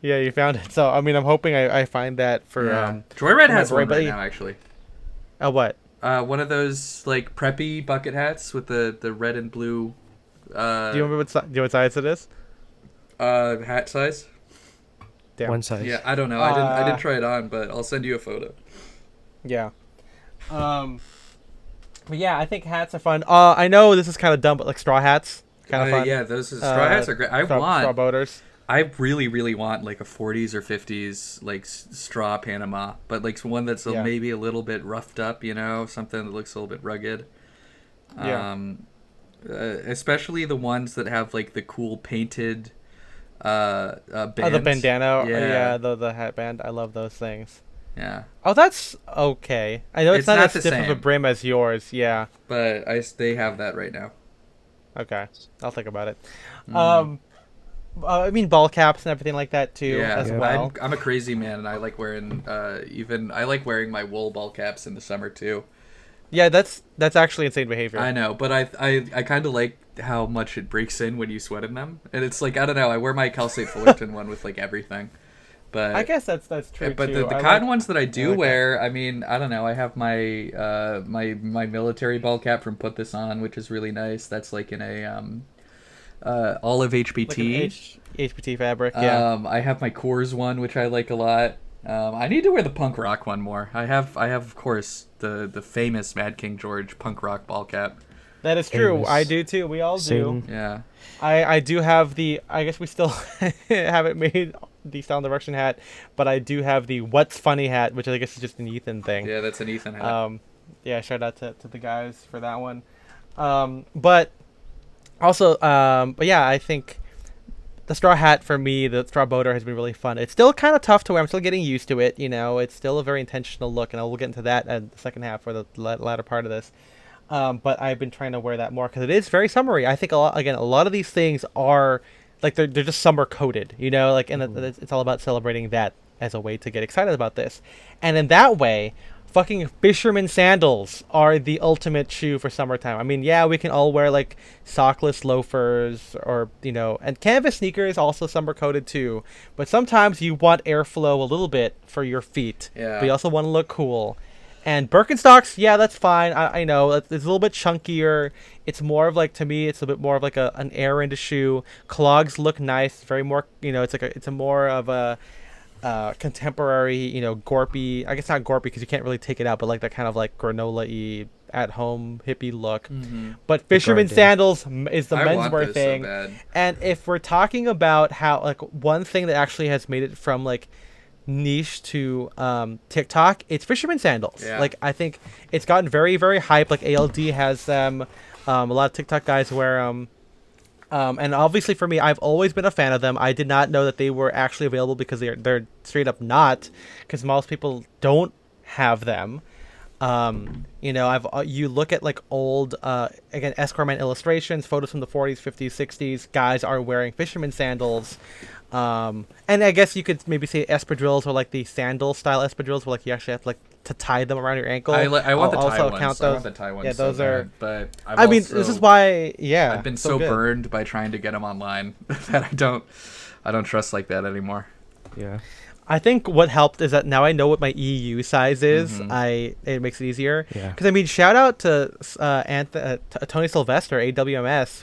Yeah, you found it. So I mean, I'm hoping I find that for Joyride my has one beret, right but- now, actually. what? One of those preppy bucket hats with the red and blue. Do you remember do you know what size it is? Hat size. Damn. One size. Yeah, I don't know. I didn't try it on, but I'll send you a photo. Yeah. But yeah, I think hats are fun. I know this is kind of dumb, but straw hats, kind of fun. Yeah, those straw hats are great. straw boaters. I really, really want a 40s or 50s straw Panama, but one that's Yeah. maybe a little bit roughed up, something that looks a little bit rugged. Yeah. Especially the ones that have the cool painted bands. Oh, the bandana. Yeah. The headband. I love those things. Yeah, Oh, that's okay. I know it's It's not not as the stiff of a same. brim as yours. Yeah. but they have that right now. Okay. I'll think about it. Mm. I mean ball caps and everything like that too, Yeah, as well. I'm a crazy man, and I like wearing I like wearing my wool ball caps in the summer too. Yeah, that's actually insane behavior. I know, but I kind of like how much it breaks in when you sweat in them, and it's I don't know. I wear my Cal State Fullerton one with everything, but I guess that's true but too. the I cotton like- ones that I do like wear, I mean, I don't know. I have my my military ball cap from Put This On, which is really nice. That's in a olive like HBT. an HPT fabric. Yeah. I have my Coors one, which I like a lot. I need to wear the punk rock one more. I have of course the famous Mad King George punk rock ball cap. That is true. famous I do too. We all do. Same. Yeah. I do have the. I guess we still haven't made the Style and Direction hat, but I do have the What's Funny hat, which I guess is just an Ethan thing. Yeah, that's an Ethan hat. Yeah, shout out to the guys for that one. But also, but yeah, I think the straw hat for me, the straw boater has been really fun. It's still kind of tough to wear. I'm still getting used to it. It's still a very intentional look, and I will get into that at the second half or the latter part of this. But I've been trying to wear that more because it is very summery. I think a lot of these things are they're just summer coated, and it's all about celebrating that as a way to get excited about this. And in that way, fucking fisherman sandals are the ultimate shoe for summertime. I mean, yeah, we can all wear sockless loafers or and canvas sneakers also summer coated too. But sometimes you want airflow a little bit for your feet. Yeah. But you also want to look cool. And Birkenstocks, yeah, that's fine. I know it's a little bit chunkier. It's more of to me, it's a bit more of an air into shoe. Clogs look nice, very more. It's a more of a contemporary, gorpy. I guess not gorpy because you can't really take it out, but like that kind of like granola-y at home hippie look. But fisherman garden. sandals is the I want menswear this thing. so bad. And if we're talking about how like one thing that actually has made it from like niche to TikTok, it's fisherman sandals. Yeah. Like I think it's gotten very, very hype. Like ALD has them. A lot of TikTok guys wear them. And obviously for me, I've always been a fan of them. I did not know that they were actually available because they're straight up not, because most people don't have them. You look at like old again Esquire illustrations, photos from the 40s, 50s, 60s. Guys are wearing fisherman sandals. And I guess you could maybe say espadrilles or like the sandal style espadrilles, where like you actually have to like to tie them around your ankle. I want the I'll Thai also ones. count I those. want the Thai ones. Yeah, so those are. bad, but I mean, this is why. Yeah, I've been so good. burned by trying to get them online that I don't trust like that anymore. Yeah. I think what helped is that now I know what my EU size is. It makes it easier. Yeah. Because I mean, shout out to Tony Sylvester, AWMS,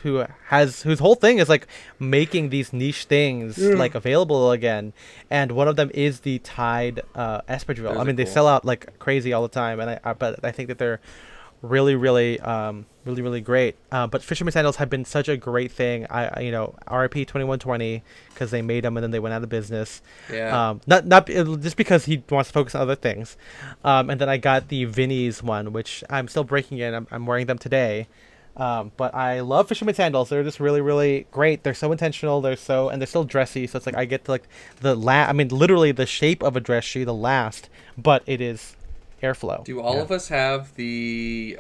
whose whole thing is like making these niche things like available again. And one of them is the Tide espadrille. Those I are mean, they cool. sell out like crazy all the time, and but I think that they're really, really, really great. But fisherman sandals have been such a great thing. RIP 2120 because they made them and then they went out of business. Yeah. Not just because he wants to focus on other things. And then I got the Vinnie's one, which I'm still breaking in. I'm wearing them today. But I love fisherman sandals. They're just really, really great. They're so intentional. And they're still dressy. So it's like I get to like literally the shape of a dress shoe, the last, but it is airflow. Do all of us have the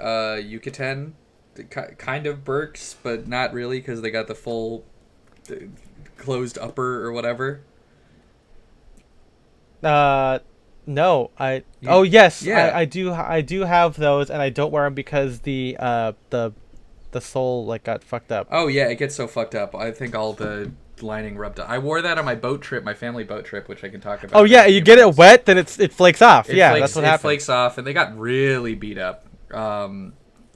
Yucatan kind of Birks, but not really because they got the full closed upper or whatever? No. Yes. Yeah. I do have those, and I don't wear them because the sole like got fucked up. Oh yeah, it gets so fucked up. I think all the lining rubbed up. I wore that on my boat trip, my family boat trip, which I can talk about. Oh yeah, you get it wet, then it flakes off. That's what happens. It flakes off, and they got really beat up.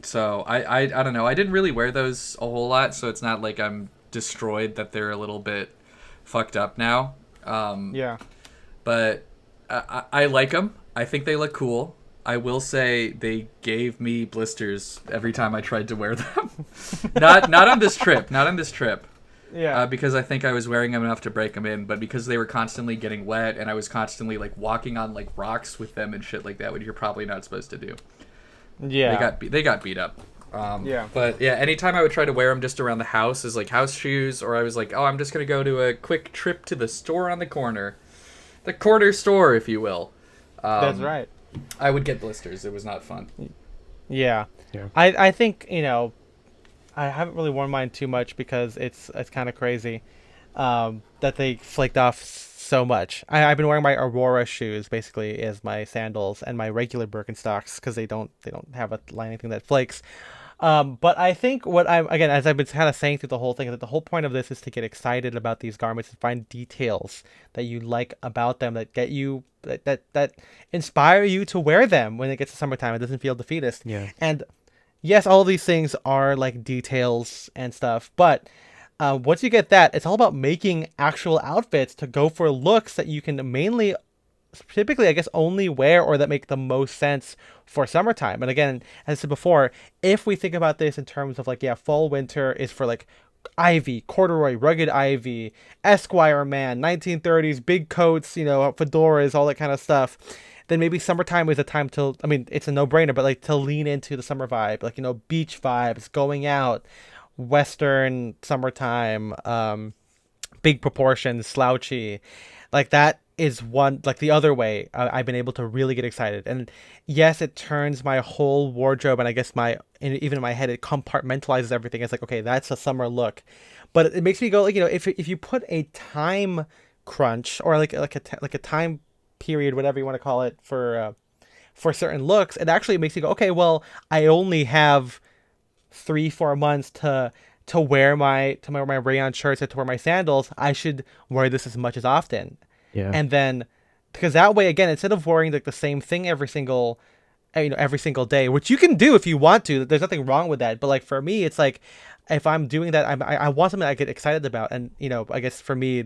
So I don't know. I didn't really wear those a whole lot, so it's not like I'm destroyed that they're a little bit fucked up now. Yeah. But I like them. I think they look cool. I will say they gave me blisters every time I tried to wear them. not on this trip. Not on this trip. Yeah. Because I think I was wearing them enough to break them in, but because they were constantly getting wet and I was constantly like walking on like rocks with them and shit like that, which you're probably not supposed to do. Yeah. They got beat up. Yeah. But yeah, anytime I would try to wear them just around the house as like house shoes, or I was like, oh, I'm just gonna go to a quick trip to the store on the corner store, if you will. That's right. I would get blisters. It was not fun. Yeah. Yeah. I think, I haven't really worn mine too much because it's kind of crazy that they flaked off so much. I've been wearing my Aurora shoes basically as my sandals and my regular Birkenstocks because they don't have a lining thing that flakes. But I think what again, as I've been kind of saying through the whole thing, that the whole point of this is to get excited about these garments and find details that you like about them that get you that inspire you to wear them when it gets to summertime. It doesn't feel defeatist. Yeah. And yes, all of these things are like details and stuff, but once you get that, it's all about making actual outfits to go for looks that you can mainly, typically, I guess, only wear or that make the most sense for summertime. And again, as I said before, if we think about this in terms of like, fall, winter is for like ivy, corduroy, rugged ivy, Esquire man, 1930s, big coats, fedoras, all that kind of stuff. Then maybe summertime is a time to, I mean, it's a no-brainer, but like to lean into the summer vibe, like, beach vibes, going out, Western summertime, big proportions, slouchy, like that is one, like the other way I've been able to really get excited. And yes, it turns my whole wardrobe, and I guess even in my head, it compartmentalizes everything. It's like, okay, that's a summer look, but it makes me go like, if you put a time crunch or like a time period, whatever you want to call it, for certain looks, it actually makes you go, okay, well, I only have 3-4 months to wear my rayon shirts or to wear my sandals. I should wear this as much as often. Yeah. And then, because that way, again, instead of wearing like the same thing every single day, which you can do if you want to, there's nothing wrong with that. But like for me, it's like if I'm doing that, I want something I get excited about. And I guess for me,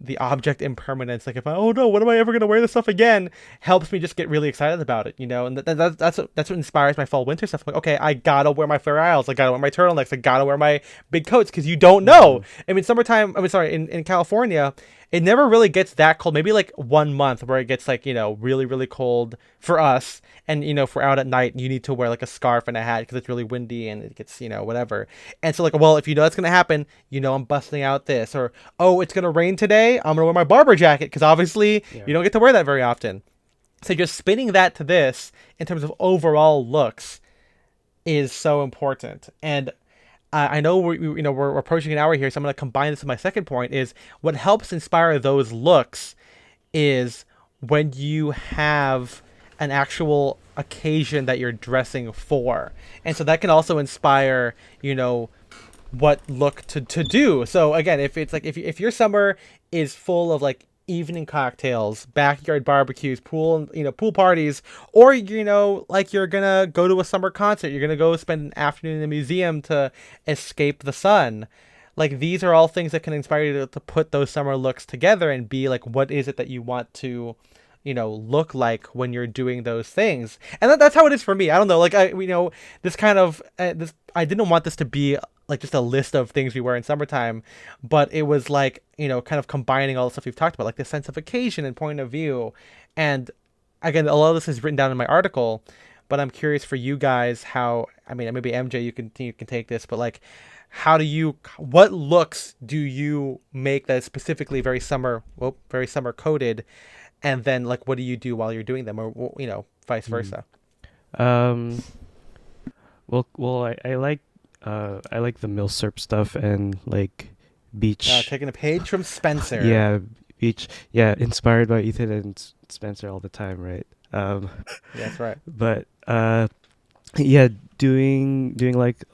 the object impermanence, like if I, oh no, when am I ever gonna wear this stuff again, helps me just get really excited about it, and that's what inspires my fall winter stuff. I'm like, okay, I gotta wear my Fair Isles, I gotta wear my turtlenecks, I gotta wear my big coats, because you don't know. I mean, summertime. I mean, sorry, in California, it never really gets that cold. Maybe like 1 month where it gets like really really cold for us, and if we're out at night, you need to wear like a scarf and a hat because it's really windy and it gets whatever. And so like, well, if that's gonna happen, I'm busting out this, or oh, it's gonna rain today, I'm gonna wear my barber jacket, because obviously you don't get to wear that very often. So just spinning that to this in terms of overall looks is so important. And I know we're approaching an hour here, so I'm going to combine this with my second point. Is what helps inspire those looks is when you have an actual occasion that you're dressing for, and so that can also inspire what look to do. So again, if it's like if your summer is full of like evening cocktails, backyard barbecues, pool parties, or like you're gonna go to a summer concert, you're gonna go spend an afternoon in a museum to escape the sun, like these are all things that can inspire you to put those summer looks together and be like, what is it that you want to look like when you're doing those things. And that's how it is for me. I don't know, like this kind of this, I didn't want this to be like just a list of things we wear in summertime, but it was like kind of combining all the stuff we've talked about, like the sense of occasion and point of view. And again, a lot of this is written down in my article, but I'm curious for you guys how, I mean, maybe MJ, you can take this, but like, what looks do you make that is specifically very summer coded, and then like what do you do while you're doing them, or vice versa? Well, I like the milsurp stuff and like beach. Taking a page from Spencer. Yeah, beach. Yeah, inspired by Ethan and Spencer all the time, right? That's right. But yeah, doing like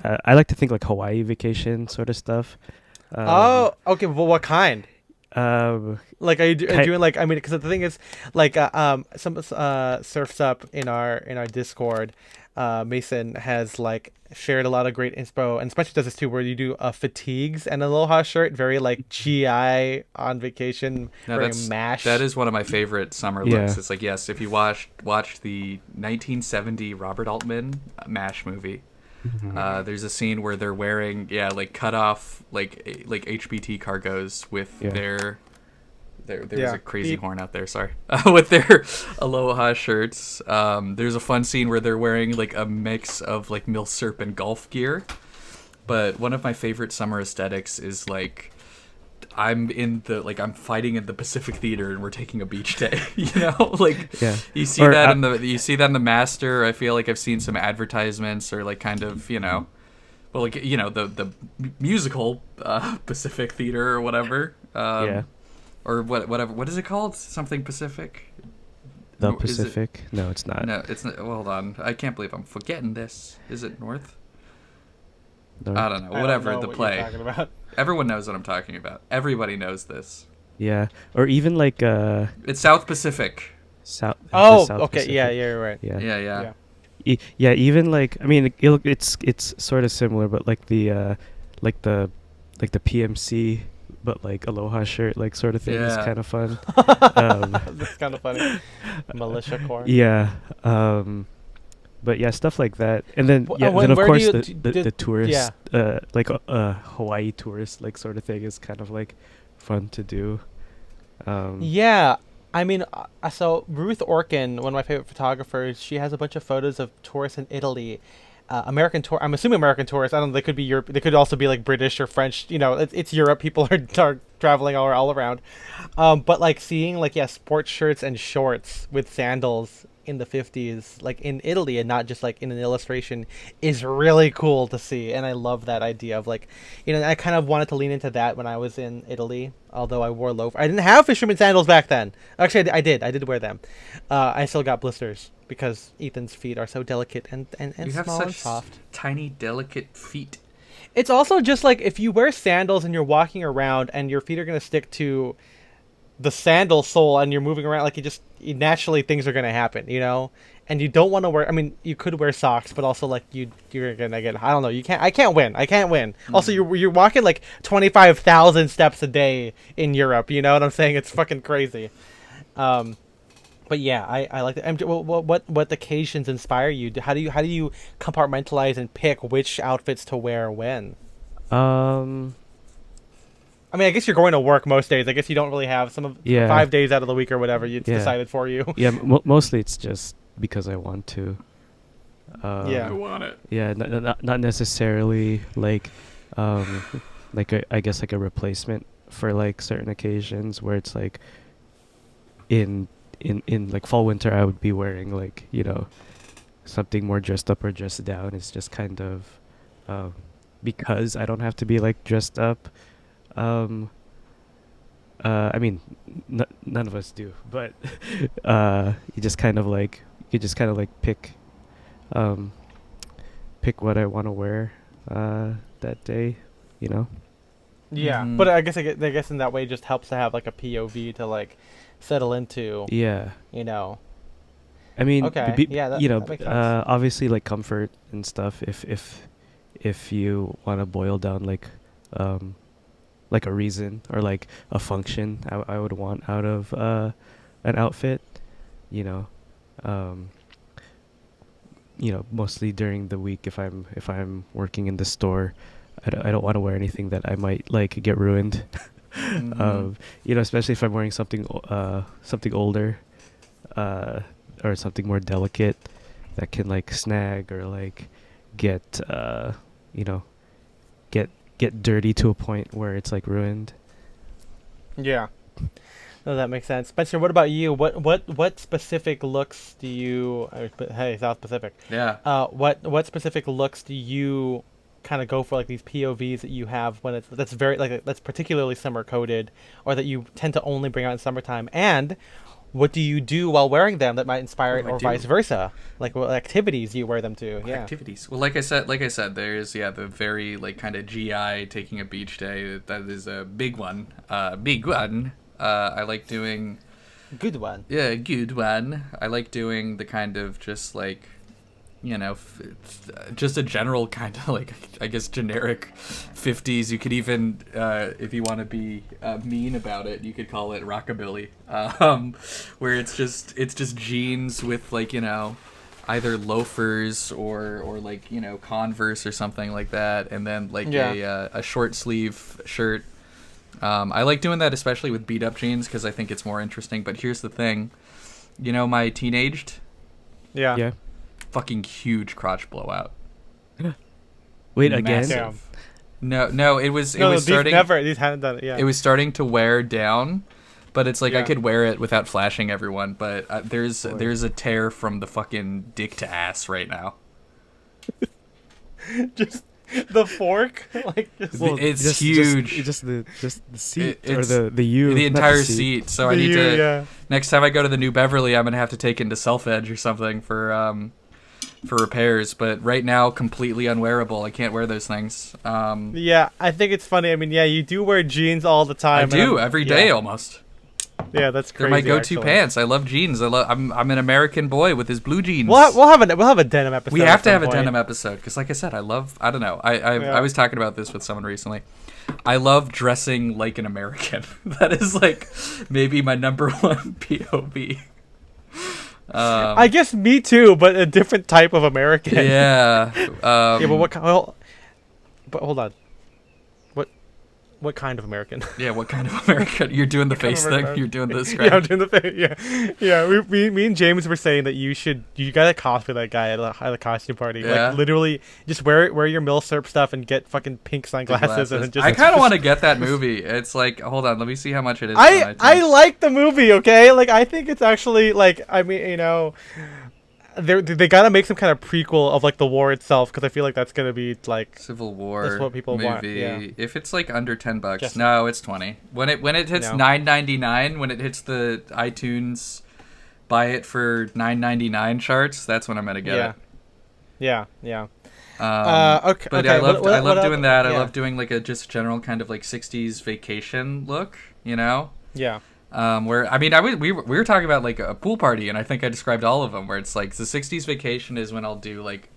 I like to think like Hawaii vacation sort of stuff. Oh, okay. Well, what kind? Like, are you Ki- doing like? I mean, because the thing is, like, some surfs up in our Discord. Mason has like shared a lot of great inspo, and especially does this too, where you do fatigues and aloha shirt, very like GI on vacation, very MASH. That is one of my favorite summer looks. It's like, yes, if you watch the 1970 Robert Altman MASH movie, there's a scene where they're wearing like cut off like HBT cargos with their there was a crazy horn out there, sorry, with their aloha shirts. There's a fun scene where they're wearing like a mix of like milsurp and golf gear. But one of my favorite summer aesthetics is like I'm fighting in the Pacific Theater and we're taking a beach day. Like you see that in the Master. I feel like I've seen some advertisements or like kind of well, like the musical Pacific Theater or whatever. Or whatever. What is it called? Something Pacific? The Pacific? No, it's not. No, it's not. Well, hold on. I can't believe I'm forgetting this. Is it North? No. I don't know. Whatever, the play. You're talking about. Everyone knows what I'm talking about. Everybody knows this. Yeah. Or even like It's South Pacific. South. Oh, South okay. Pacific. Yeah, you're right. Yeah. Yeah, even like, I mean, it's sort of similar, but like the PMC, but like aloha shirt, like sort of thing is kind of fun. That's kind of funny. Militia corps. Yeah. But yeah, stuff like that, and then then of course the tourist, like Hawaii tourist like sort of thing is kind of like fun to do. Yeah. I mean, so Ruth Orkin, one of my favorite photographers, she has a bunch of photos of tourists in Italy. American tour. I'm assuming American tourists. I don't know. They could be Europe. They could also be like British or French. It's Europe. People are traveling all around. But like seeing like sports shirts and shorts with sandals in the 50s, like in Italy, and not just like in an illustration, is really cool to see. And I love that idea of like, I kind of wanted to lean into that when I was in Italy. Although I wore loafers, I didn't have fisherman sandals back then. Actually, I did wear them. I still got blisters because Ethan's feet are so delicate and you have small such and soft. Tiny, delicate feet. It's also just like if you wear sandals and you're walking around and your feet are gonna stick to the sandal sole and you're moving around, like naturally things are gonna happen, and and you don't want to wear. I mean, you could wear socks, but also like you're gonna get. I don't know. You can't. I can't win. I can't win. Also, you're walking like 25,000 steps a day in Europe. You know what I'm saying? It's fucking crazy. But yeah, I like that. What occasions inspire you? How do you compartmentalize and pick which outfits to wear when? Um, I mean, I guess you're going to work most days. I guess you don't really have some of Yeah. 5 days out of the week or whatever. It's Yeah. decided for you. yeah, mostly it's just because I want to. Yeah. I want it. Yeah, not necessarily like, I guess like a replacement for like certain occasions where it's like, in like fall winter I would be wearing like something more dressed up or dressed down. It's just kind of, because I don't have to be like dressed up. I mean, none of us do, but you just kind of like pick what I want to wear that day, you know. Yeah, Mhm. but I guess in that way it just helps to have like a POV to like settle into. Yeah. You know. I mean, Okay, yeah, that makes sense. obviously like comfort and stuff. If you want to boil down like a reason or like a function, I would want out of an outfit, you know, mostly during the week if I'm working in the store, I don't want to wear anything that I might like get ruined. Especially if I'm wearing something older, or something more delicate that can like snag or like get get dirty to a point where it's like ruined. Yeah. No, that makes sense. Spencer, what about you? What specific looks do you? Hey, South Pacific. Yeah. What specific looks do you kind of go for, like these POVs that you have when that's very like that's particularly summer coded, or that you tend to only bring out in summertime? And what do you do while wearing them that might inspire it, What do I or do? vice versa? Like what activities do you wear them to? Yeah. Activities. Well, like I said, there's the very like kind of GI taking a beach day. That is a big one. Big one. I like doing. Good one. Yeah, good one. I like doing the kind of just like, just a general kind of like, I guess, generic 50s. You could even, if you want to be mean about it, you could call it rockabilly, where it's just jeans with like, either loafers or like, Converse or something like that, and then like a short sleeve shirt. I like doing that especially with beat up jeans because I think it's more interesting. But here's the thing, my teenaged, Yeah. fucking huge crotch blowout. Wait, again? Massive. No, it was These starting. these hadn't done it. Yeah. It was starting to wear down, but it's like I Yeah. could wear it without flashing everyone. But there's a tear from the fucking dick to ass right now. just the fork, like just Well, it's huge. Just the seat It- or it's the U. the not entire seat. So I need to. Yeah. Next time I go to the New Beverly, I'm gonna have to take into Self Edge or something for repairs. But right now, completely unwearable. I can't wear those things. Yeah, I think it's funny. I mean, yeah, you do wear jeans all the I time. do every day almost. Yeah, that's crazy. They're my go-to actually. pants. I love jeans. I'm an American boy with his blue jeans. We'll have a denim episode. We have at to some have a point. denim episode because, like I said, I don't know. I Yeah. was talking about this with someone recently. I love dressing like an American. That is like maybe my number one POV. I guess me too, but a different type of American. Yeah. Yeah, but but hold on. What kind of American? Yeah, what kind of American? You're doing the face thing. American? You're doing the Yeah, scratch. I'm doing the thing. Yeah. Me and James were saying that you gotta cosplay that guy at a costume party. Yeah. Like literally, just wear your milsurp stuff and get fucking pink sunglasses and just. I kind of want to get that movie. It's like, hold on, let me see how much it is. I on iTunes. like the movie. Okay, like I think it's actually like I mean they gotta make some kind of prequel of like the war itself because I feel like that's gonna be like Civil War That's what people movie. want, yeah. If it's like under $10, Just- no, it's 20. When it hits No. $9.99, when it hits the iTunes buy it for $9.99 charts, that's when I'm gonna get it. Yeah. Okay. But okay, I love what doing that. I yeah. love doing like a just general kind of like 60s vacation look, Yeah. Where I mean, we were talking about like a pool party, and I think I described all of them. Where it's like the '60s vacation is when I'll do like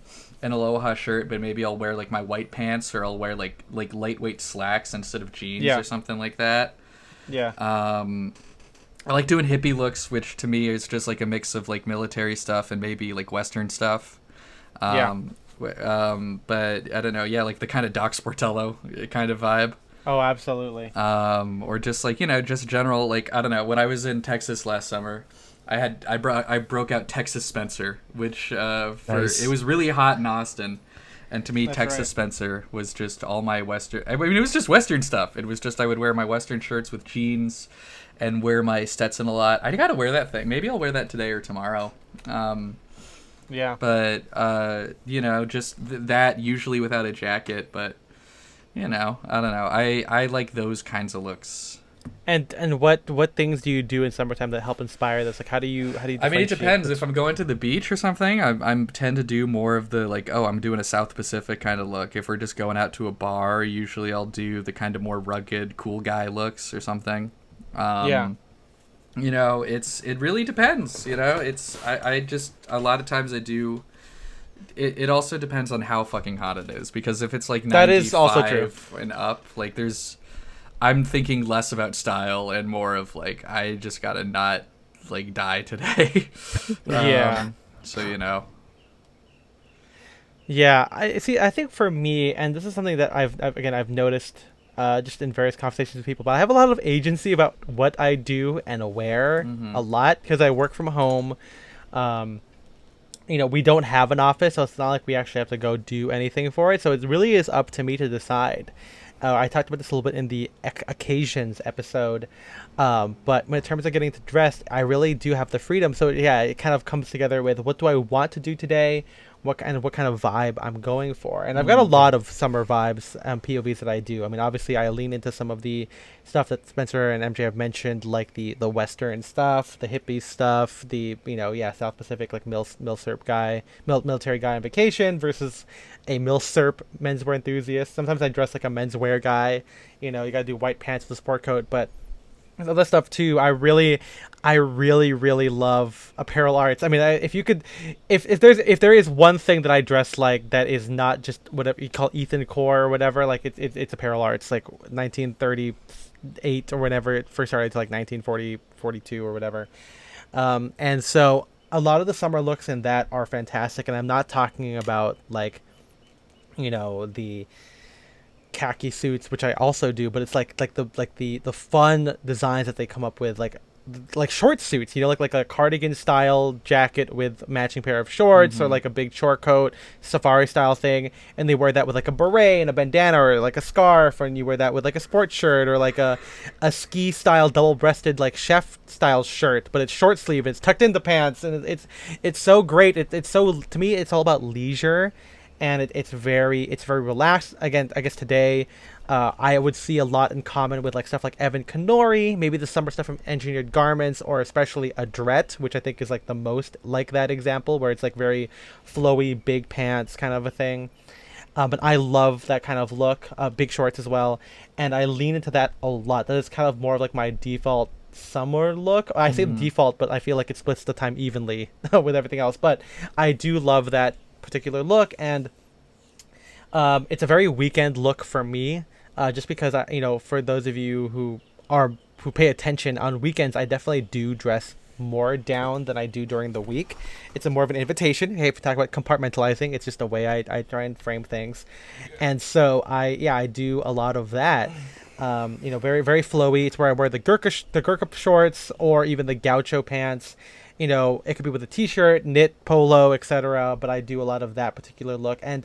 an aloha shirt, but maybe I'll wear like my white pants, or I'll wear like lightweight slacks instead of jeans Yeah. or something like that. Yeah. I like doing hippie looks, which to me is just like a mix of like military stuff and maybe like Western stuff. Yeah. But I don't know, yeah, like the kind of Doc Sportello kind of vibe. Oh, absolutely. Or just like, just general, like, I don't know, when I was in Texas last summer, I broke out Texas Spencer, which Nice. it was really hot in Austin, and to me That's Texas right. Spencer was just all my Western. I mean, it was just Western stuff. It was just I would wear my Western shirts with jeans, and wear my Stetson a lot. I gotta wear that thing. Maybe I'll wear that today or tomorrow. Yeah. But just that, usually without a jacket. But I don't know. I like those kinds of looks. And what things do you do in summertime that help inspire this? Like, how do you I mean, it differentiate depends. the- If I'm going to the beach or something, I tend to do more of the like, oh, I'm doing a South Pacific kind of look. If we're just going out to a bar, usually I'll do the kind of more rugged, cool guy looks or something. Yeah. It really depends. I just a lot of times I do. It also depends on how fucking hot it is, because if it's like 95 That is also true. and up, like I'm thinking less about style and more of like, I just gotta not like die today. Yeah. So. Yeah, I see. I think for me, and this is something that I've noticed, just in various conversations with people, but I have a lot of agency about what I do and wear a lot because I work from home. We don't have an office, so it's not like we actually have to go do anything for it. So it really is up to me to decide. I talked about this a little bit in the occasions episode, but when in terms of getting to dress, I really do have the freedom. So yeah, it kind of comes together with what do I want to do today, what kind of vibe I'm going for, and I've got a lot of summer vibes, POVs that I do. I mean, obviously, I lean into some of the stuff that Spencer and MJ have mentioned, like the Western stuff, the hippie stuff, the South Pacific like military guy on vacation versus a milsurp menswear enthusiast. Sometimes I dress like a menswear guy. You gotta do white pants with a sport coat, but there's other stuff too. I really love apparel arts. I mean, if there is one thing that I dress like that is not just whatever you call Ethan core or whatever, like it's apparel arts, like 1938 or whenever it first started to like 1940, 42 or whatever. And so a lot of the summer looks in that are fantastic, and I'm not talking about like, the khaki suits, which I also do, but it's like the fun designs that they come up with, like short suits, like a cardigan style jacket with matching pair of shorts, or like a big short coat safari style thing, and they wear that with like a beret and a bandana or like a scarf, and you wear that with like a sports shirt or like a ski style double breasted like chef style shirt, but it's short sleeve, it's tucked into pants, and it's so great. It's so, to me, it's all about leisure, and it's very relaxed. Again, I guess today I would see a lot in common with like stuff like Evan Kenori, maybe the summer stuff from Engineered Garments, or especially Adret, which I think is like the most like that example, where it's like very flowy, big pants kind of a thing. But I love that kind of look, big shorts as well, and I lean into that a lot. That is kind of more of like my default summer look. I say default, but I feel like it splits the time evenly with everything else. But I do love that particular look, and it's a very weekend look for me, just because for those of you who pay attention on weekends, I definitely do dress more down than I do during the week. It's a more of an invitation. Hey, if we talk about compartmentalizing, it's just a way I try and frame things, and so I do a lot of that. Very very flowy. It's where I wear the Gurkha shorts, or even the gaucho pants. It could be with a t-shirt, knit, polo, etc. But I do a lot of that particular look, and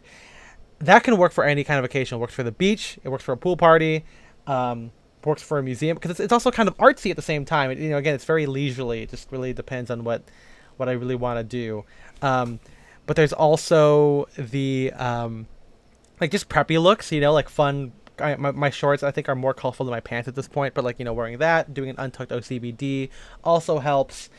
that can work for any kind of occasion. It works for the beach. It works for a pool party. Works for a museum, because it's also kind of artsy at the same time. Again, it's very leisurely. It just really depends on what I really want to do. But there's also the like just preppy looks. Like fun. My shorts, I think, are more colorful than my pants at this point. But like wearing that, doing an untucked OCBD also helps.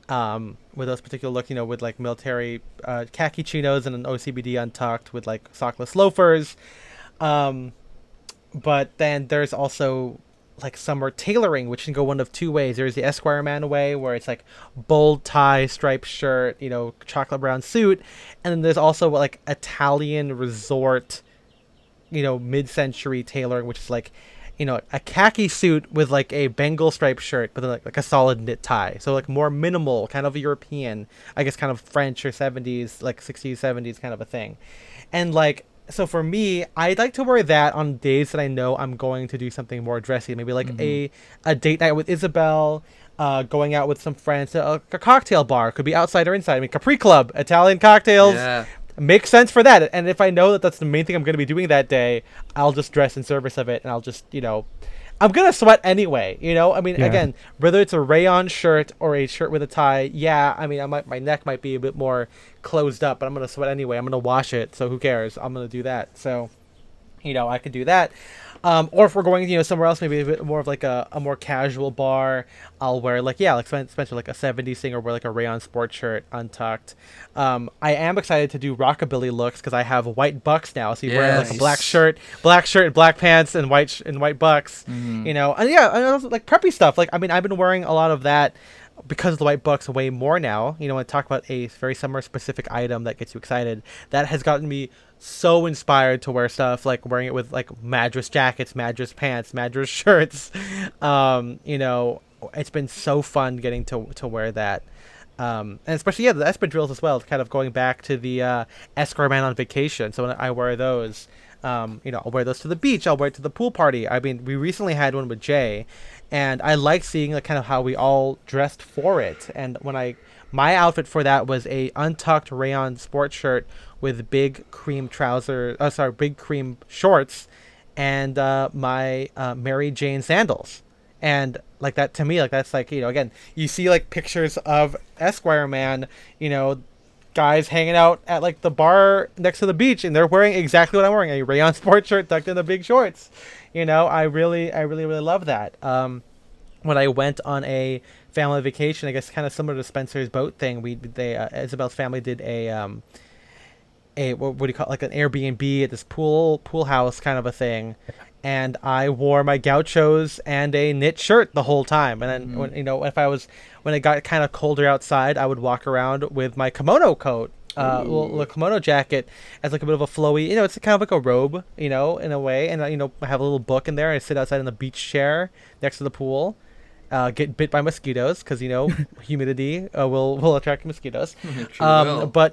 With those particular look, with like military khaki chinos and an OCBD untucked with like sockless loafers. But then there's also like summer tailoring, which can go one of two ways. There's the Esquire Man way, where it's like bold tie, striped shirt, chocolate brown suit, and then there's also like Italian resort, mid-century tailoring, which is like, a khaki suit with like a Bengal striped shirt, but then like a solid knit tie. So like more minimal, kind of European, I guess, kind of French or 70s, like 60s, 70s kind of a thing. And like, so for me, I like to wear that on days that I know I'm going to do something more dressy. Maybe like a date night with Isabel, going out with some friends to a cocktail bar. Could be outside or inside. I mean, Capri Club, Italian cocktails. Yeah. Makes sense for that. And if I know that that's the main thing I'm going to be doing that day, I'll just dress in service of it, and I'll just, I'm going to sweat anyway, I mean, again, whether it's a rayon shirt or a shirt with a tie, I mean, my neck might be a bit more closed up, but I'm going to sweat anyway. I'm going to wash it, so who cares? I'm going to do that. So, I could do that. Or if we're going, somewhere else, maybe a bit more of like a more casual bar, I'll wear like Spencer, like a 70s thing, or wear like a rayon sports shirt untucked. I am excited to do rockabilly looks because I have white bucks now. So you wear like a black shirt, and black pants, and white bucks, and and also, like preppy stuff. Like, I mean, I've been wearing a lot of that because of the white bucks way more now. When I talk about a very summer specific item that gets you excited, that has gotten me so inspired to wear stuff like wearing it with like Madras jackets, Madras pants, Madras shirts. It's been so fun getting to wear that. And especially, the espadrilles as well, kind of going back to the Esquire Man on vacation. So when I wear those, I'll wear those to the beach. I'll wear it to the pool party. I mean, we recently had one with Jay, and I like seeing like kind of how we all dressed for it. And my outfit for that was a untucked rayon sports shirt with big cream big cream shorts, and my Mary Jane sandals. And like that, to me, like that's like, again, you see like pictures of Esquire Man, guys hanging out at like the bar next to the beach, and they're wearing exactly what I'm wearing, a rayon sports shirt tucked in the big shorts. I really love that. When I went on a family vacation, I guess kind of similar to Spencer's boat thing, Isabel's family did a what do you call it, like an Airbnb at this pool house kind of a thing, and I wore my gauchos and a knit shirt the whole time. And then when it got kind of colder outside, I would walk around with my kimono coat, the kimono jacket, as like a bit of a flowy, it's kind of like a robe, in a way, and I have a little book in there. I sit outside in the beach chair next to the pool. Get bit by mosquitoes because humidity will attract mosquitoes. But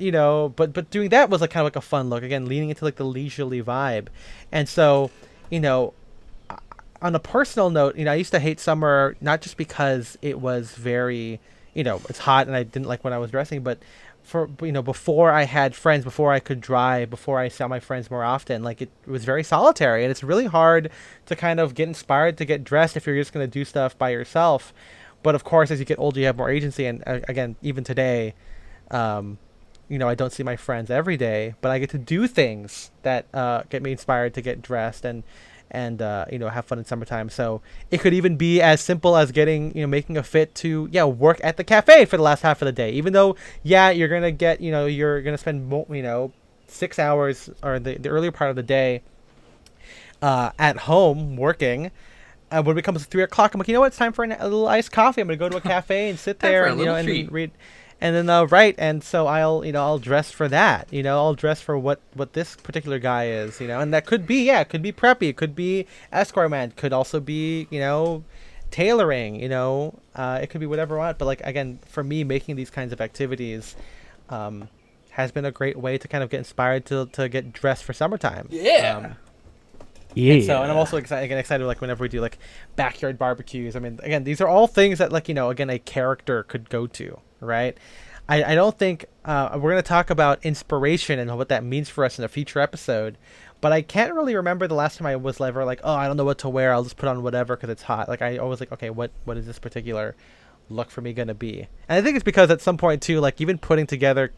doing that was like kind of like a fun look, again leaning into like the leisurely vibe. And so on a personal note, I used to hate summer, not just because it was very it's hot and I didn't like when I was dressing, but for before I had friends, before I could drive, before I saw my friends more often, like it was very solitary, and it's really hard to kind of get inspired to get dressed if you're just going to do stuff by yourself. But of course, as you get older, you have more agency, and again, even today, I don't see my friends every day, but I get to do things that get me inspired to get dressed and have fun in summertime. So it could even be as simple as making a fit to work at the cafe for the last half of the day, even though you're gonna get you're gonna spend 6 hours or the earlier part of the day at home working. When it comes to 3 o'clock, I'm like, it's time for a little iced coffee. I'm gonna go to a cafe and sit there and and read. And then and so I'll dress for that. I'll dress for what this particular guy is. And that could be could be preppy, it could be Esquire Man, could also be tailoring. It could be whatever I want. But like, again, for me, making these kinds of activities has been a great way to kind of get inspired to get dressed for summertime. And I'm also excited like whenever we do like backyard barbecues. I mean, again, these are all things that like again, a character could go to, right? I don't think we're going to talk about inspiration and what that means for us in a future episode, but I can't really remember the last time I was ever like, I don't know what to wear, I'll just put on whatever because it's hot. Like, I always like, okay, what is this particular look for me going to be? And I think it's because at some point too, like even putting together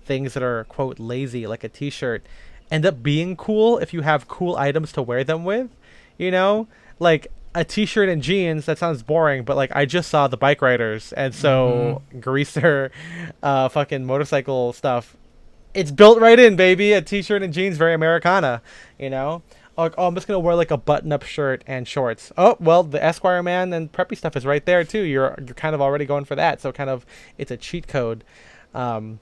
things that are quote lazy, like a t-shirt, end up being cool if you have cool items to wear them with. Like a t-shirt and jeans, that sounds boring, but like I just saw the bike riders, and so greaser fucking motorcycle stuff, it's built right in, baby. A t-shirt and jeans, very Americana. like, oh, I'm just gonna wear like a button-up shirt and shorts. Oh, well, the Esquire man and preppy stuff is right there too. You're kind of already going for that, so kind of it's a cheat code. And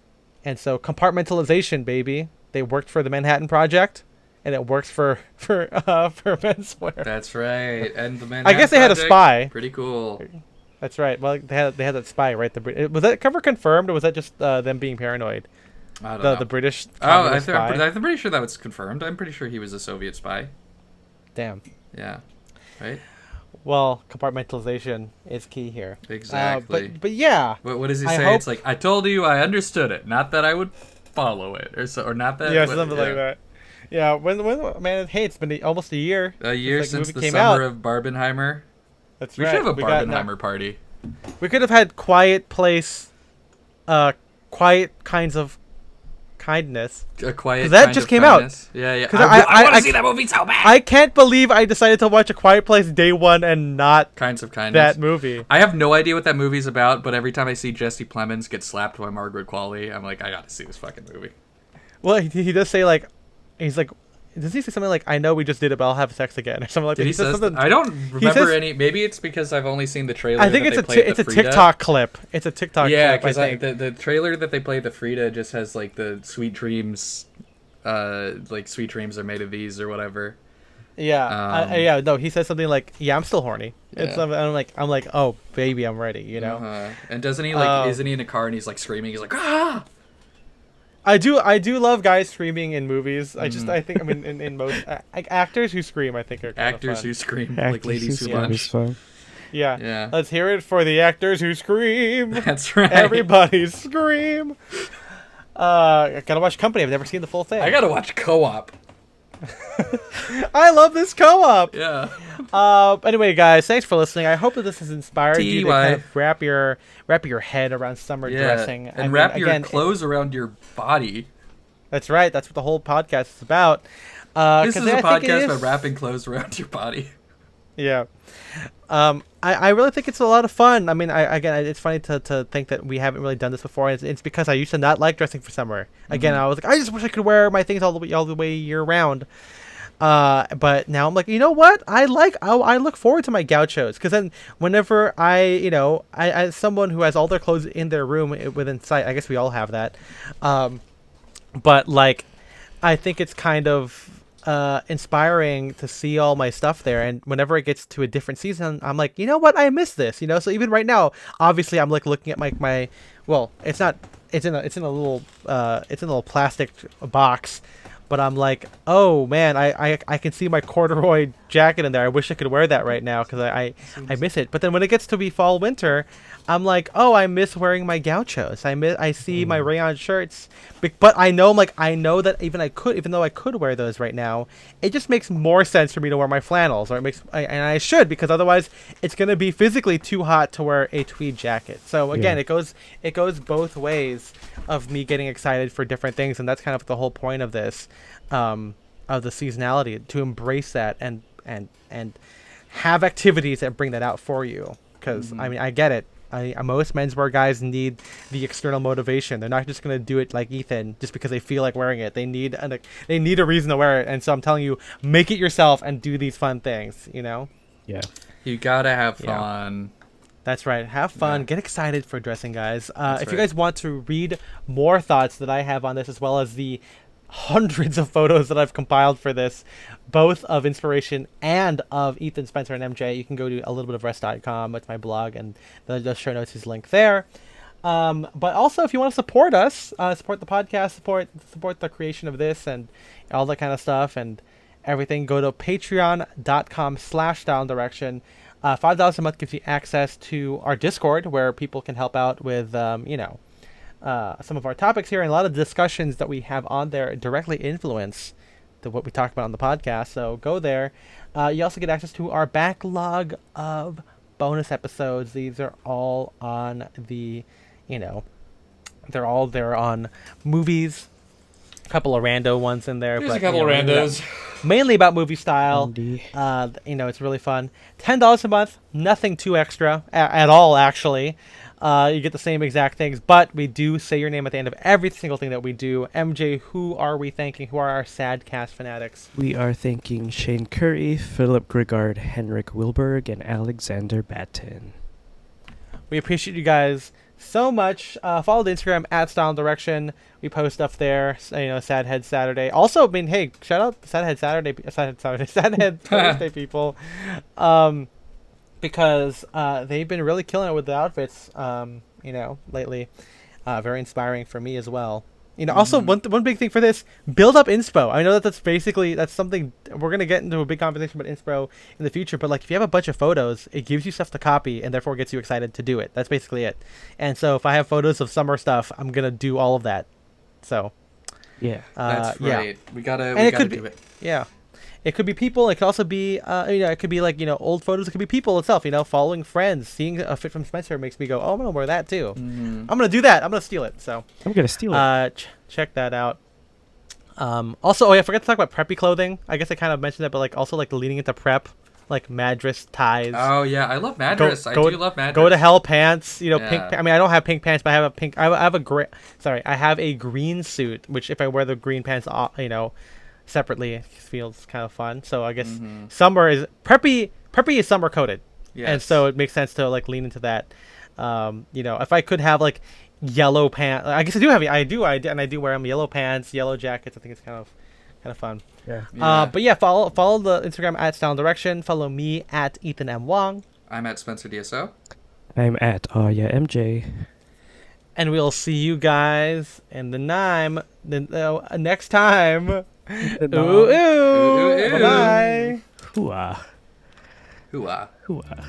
so compartmentalization, baby. They worked for the Manhattan Project, and it works for menswear. That's right. And the Manhattan I guess they had a Project, spy. Pretty cool. That's right. Well, they had that spy, right? Was that cover confirmed, or was that just them being paranoid? I don't know. The British I'm spy. pretty sure that was confirmed. I'm pretty sure he was a Soviet spy. Damn. Yeah. Right? Well, compartmentalization is key here. Exactly. But yeah. What does he say? It's like, I told you I understood it. Not that I would follow it. Or not that... Yeah, something like that. Yeah, when man, hey, it's been almost a year. A year since the summer out. of Barbenheimer. That's we right. should have a Barbenheimer party. We could have had quiet place, quiet kinds of kindness. A quiet that kind just of came kindness. out. Yeah. I want to see that movie so bad. I can't believe I decided to watch A Quiet Place day one and not Kinds of Kindness. that movie. I have no idea what that movie's about, but every time I see Jesse Plemons get slapped by Margaret Qualley, I'm like, I gotta see this fucking movie. Well, he does say like, he's like, does he say something like, I know we just did it, but I'll have sex again, or something like that? He says something. I don't remember any. Maybe it's because I've only seen the trailer. I think it's a TikTok clip. It's a TikTok clip. Yeah, because the trailer that they played the Frida just has like the sweet dreams, like sweet dreams are made of these or whatever. Yeah, no, he says something like, yeah, I'm still horny. Yeah. It's I'm like, oh baby, I'm ready, you know. And doesn't he like? Isn't he in a car and he's like screaming? He's like, ah! I do love guys screaming in movies. I think in most actors who scream, I think are kind actors of fun. who scream like ladies who lunch. Yeah. Let's hear it for the actors who scream. That's right. Everybody scream. I gotta watch Company. I've never seen the full thing. I gotta watch Co-op. I love this co-op. Yeah. Anyway, guys, thanks for listening. I hope that this has inspired you to TY. kind of wrap your head around summer dressing and wrap your clothes around your body. That's right. That's what the whole podcast is about. This is a podcast about wrapping clothes around your body. Yeah. I really think it's a lot of fun. I mean, it's funny to think that we haven't really done this before. It's because I used to not like dressing for summer. Again, I was like, I just wish I could wear my things all the way year round. But now I'm like, you know what? I look forward to my gauchos, because then whenever I as someone who has all their clothes in their room within sight, I guess we all have that. But like, I think it's kind of inspiring to see all my stuff there, and whenever it gets to a different season, I'm like, you know what, I miss this, so even right now, obviously I'm like looking at my well, it's in a little plastic box, but I'm like, oh man, I can see my corduroy jacket in there. I wish I could wear that right now because I miss it. But then when it gets to be fall winter, I'm like, oh, I miss wearing my gauchos. I see my rayon shirts, but I know that even though I could wear those right now, it just makes more sense for me to wear my flannels, and I should, because otherwise it's gonna be physically too hot to wear a tweed jacket. So again, it goes both ways of me getting excited for different things, and that's kind of the whole point of this, of the seasonality, to embrace that and have activities that bring that out for you. Because I mean, I get it. Most menswear guys need the external motivation. They're not just going to do it like Ethan just because they feel like wearing it. They need a reason to wear it. And so I'm telling you, make it yourself and do these fun things, Yeah. You gotta have fun. That's right. Have fun. Yeah. Get excited for dressing, guys. If you right. guys want to read more thoughts that I have on this, as well as the hundreds of photos that I've compiled for this, both of inspiration and of Ethan, Spencer, and MJ, you can go to a little bit of rest.com. That's my blog, and the show notes is linked there. But also, if you want to support us, support the podcast, support the creation of this and all that kind of stuff and everything, go to patreon.com/downdirection. $5 a month gives you access to our Discord, where people can help out with, some of our topics here, and a lot of discussions that we have on there directly influence what we talk about on the podcast. So go there. You also get access to our backlog of bonus episodes. These are all on the, they're all there on movies. A couple of rando ones in there. There's a couple of randos. Mainly about movie style. It's really fun. $10 a month, nothing too extra at all, actually. You get the same exact things, but we do say your name at the end of every single thing that we do. MJ, who are we thanking? Who are our sad cast fanatics? We are thanking Shane Curry, Philip Grigard, Henrik Wilberg, and Alexander Batten. We appreciate you guys so much. Follow the Instagram at Style and Direction. We post stuff there. Sad Head Saturday. Also, I mean, hey, shout out Sad Head Saturday, Sad Head Thursday people, because they've been really killing it with the outfits. Lately, very inspiring for me as well. Also one big thing for this, build up inspo. I know that's something we're gonna get into a big conversation about inspo in the future. But like, if you have a bunch of photos, it gives you stuff to copy and therefore gets you excited to do it. That's basically it. And so if I have photos of summer stuff, I'm gonna do all of that. So Yeah. That's right. Yeah. We gotta do it. Yeah. It could be people. It could also be, it could be like, old photos. It could be people itself, following friends. Seeing a fit from Spencer makes me go, oh, I'm going to wear that too. I'm going to do that. I'm going to steal it. So I'm going to steal it. Check that out. Also, I forgot to talk about preppy clothing. I guess I kind of mentioned that, but like also like leaning into prep, like Madras ties. Oh yeah, I love Madras. I do love Madras. Go to hell pants. Pink. Yeah. I mean, I don't have pink pants, but I have a pink. I have a gray. Sorry, I have a green suit. Which if I wear the green pants, separately, it feels kind of fun. So I guess summer is preppy. Preppy is summer coated, and so it makes sense to like lean into that. If I could have like yellow pants, I guess I do, and I do wear them. Yellow pants, yellow jackets. I think it's kind of fun. Yeah. But yeah, follow the Instagram at Style and Direction. Follow me at Ethan M. Wong. I'm at Spencer DSO. I'm at MJ. And we'll see you guys in the next time. Ooh, ooh. Bye-bye. Hooah. Hooah. Hooah.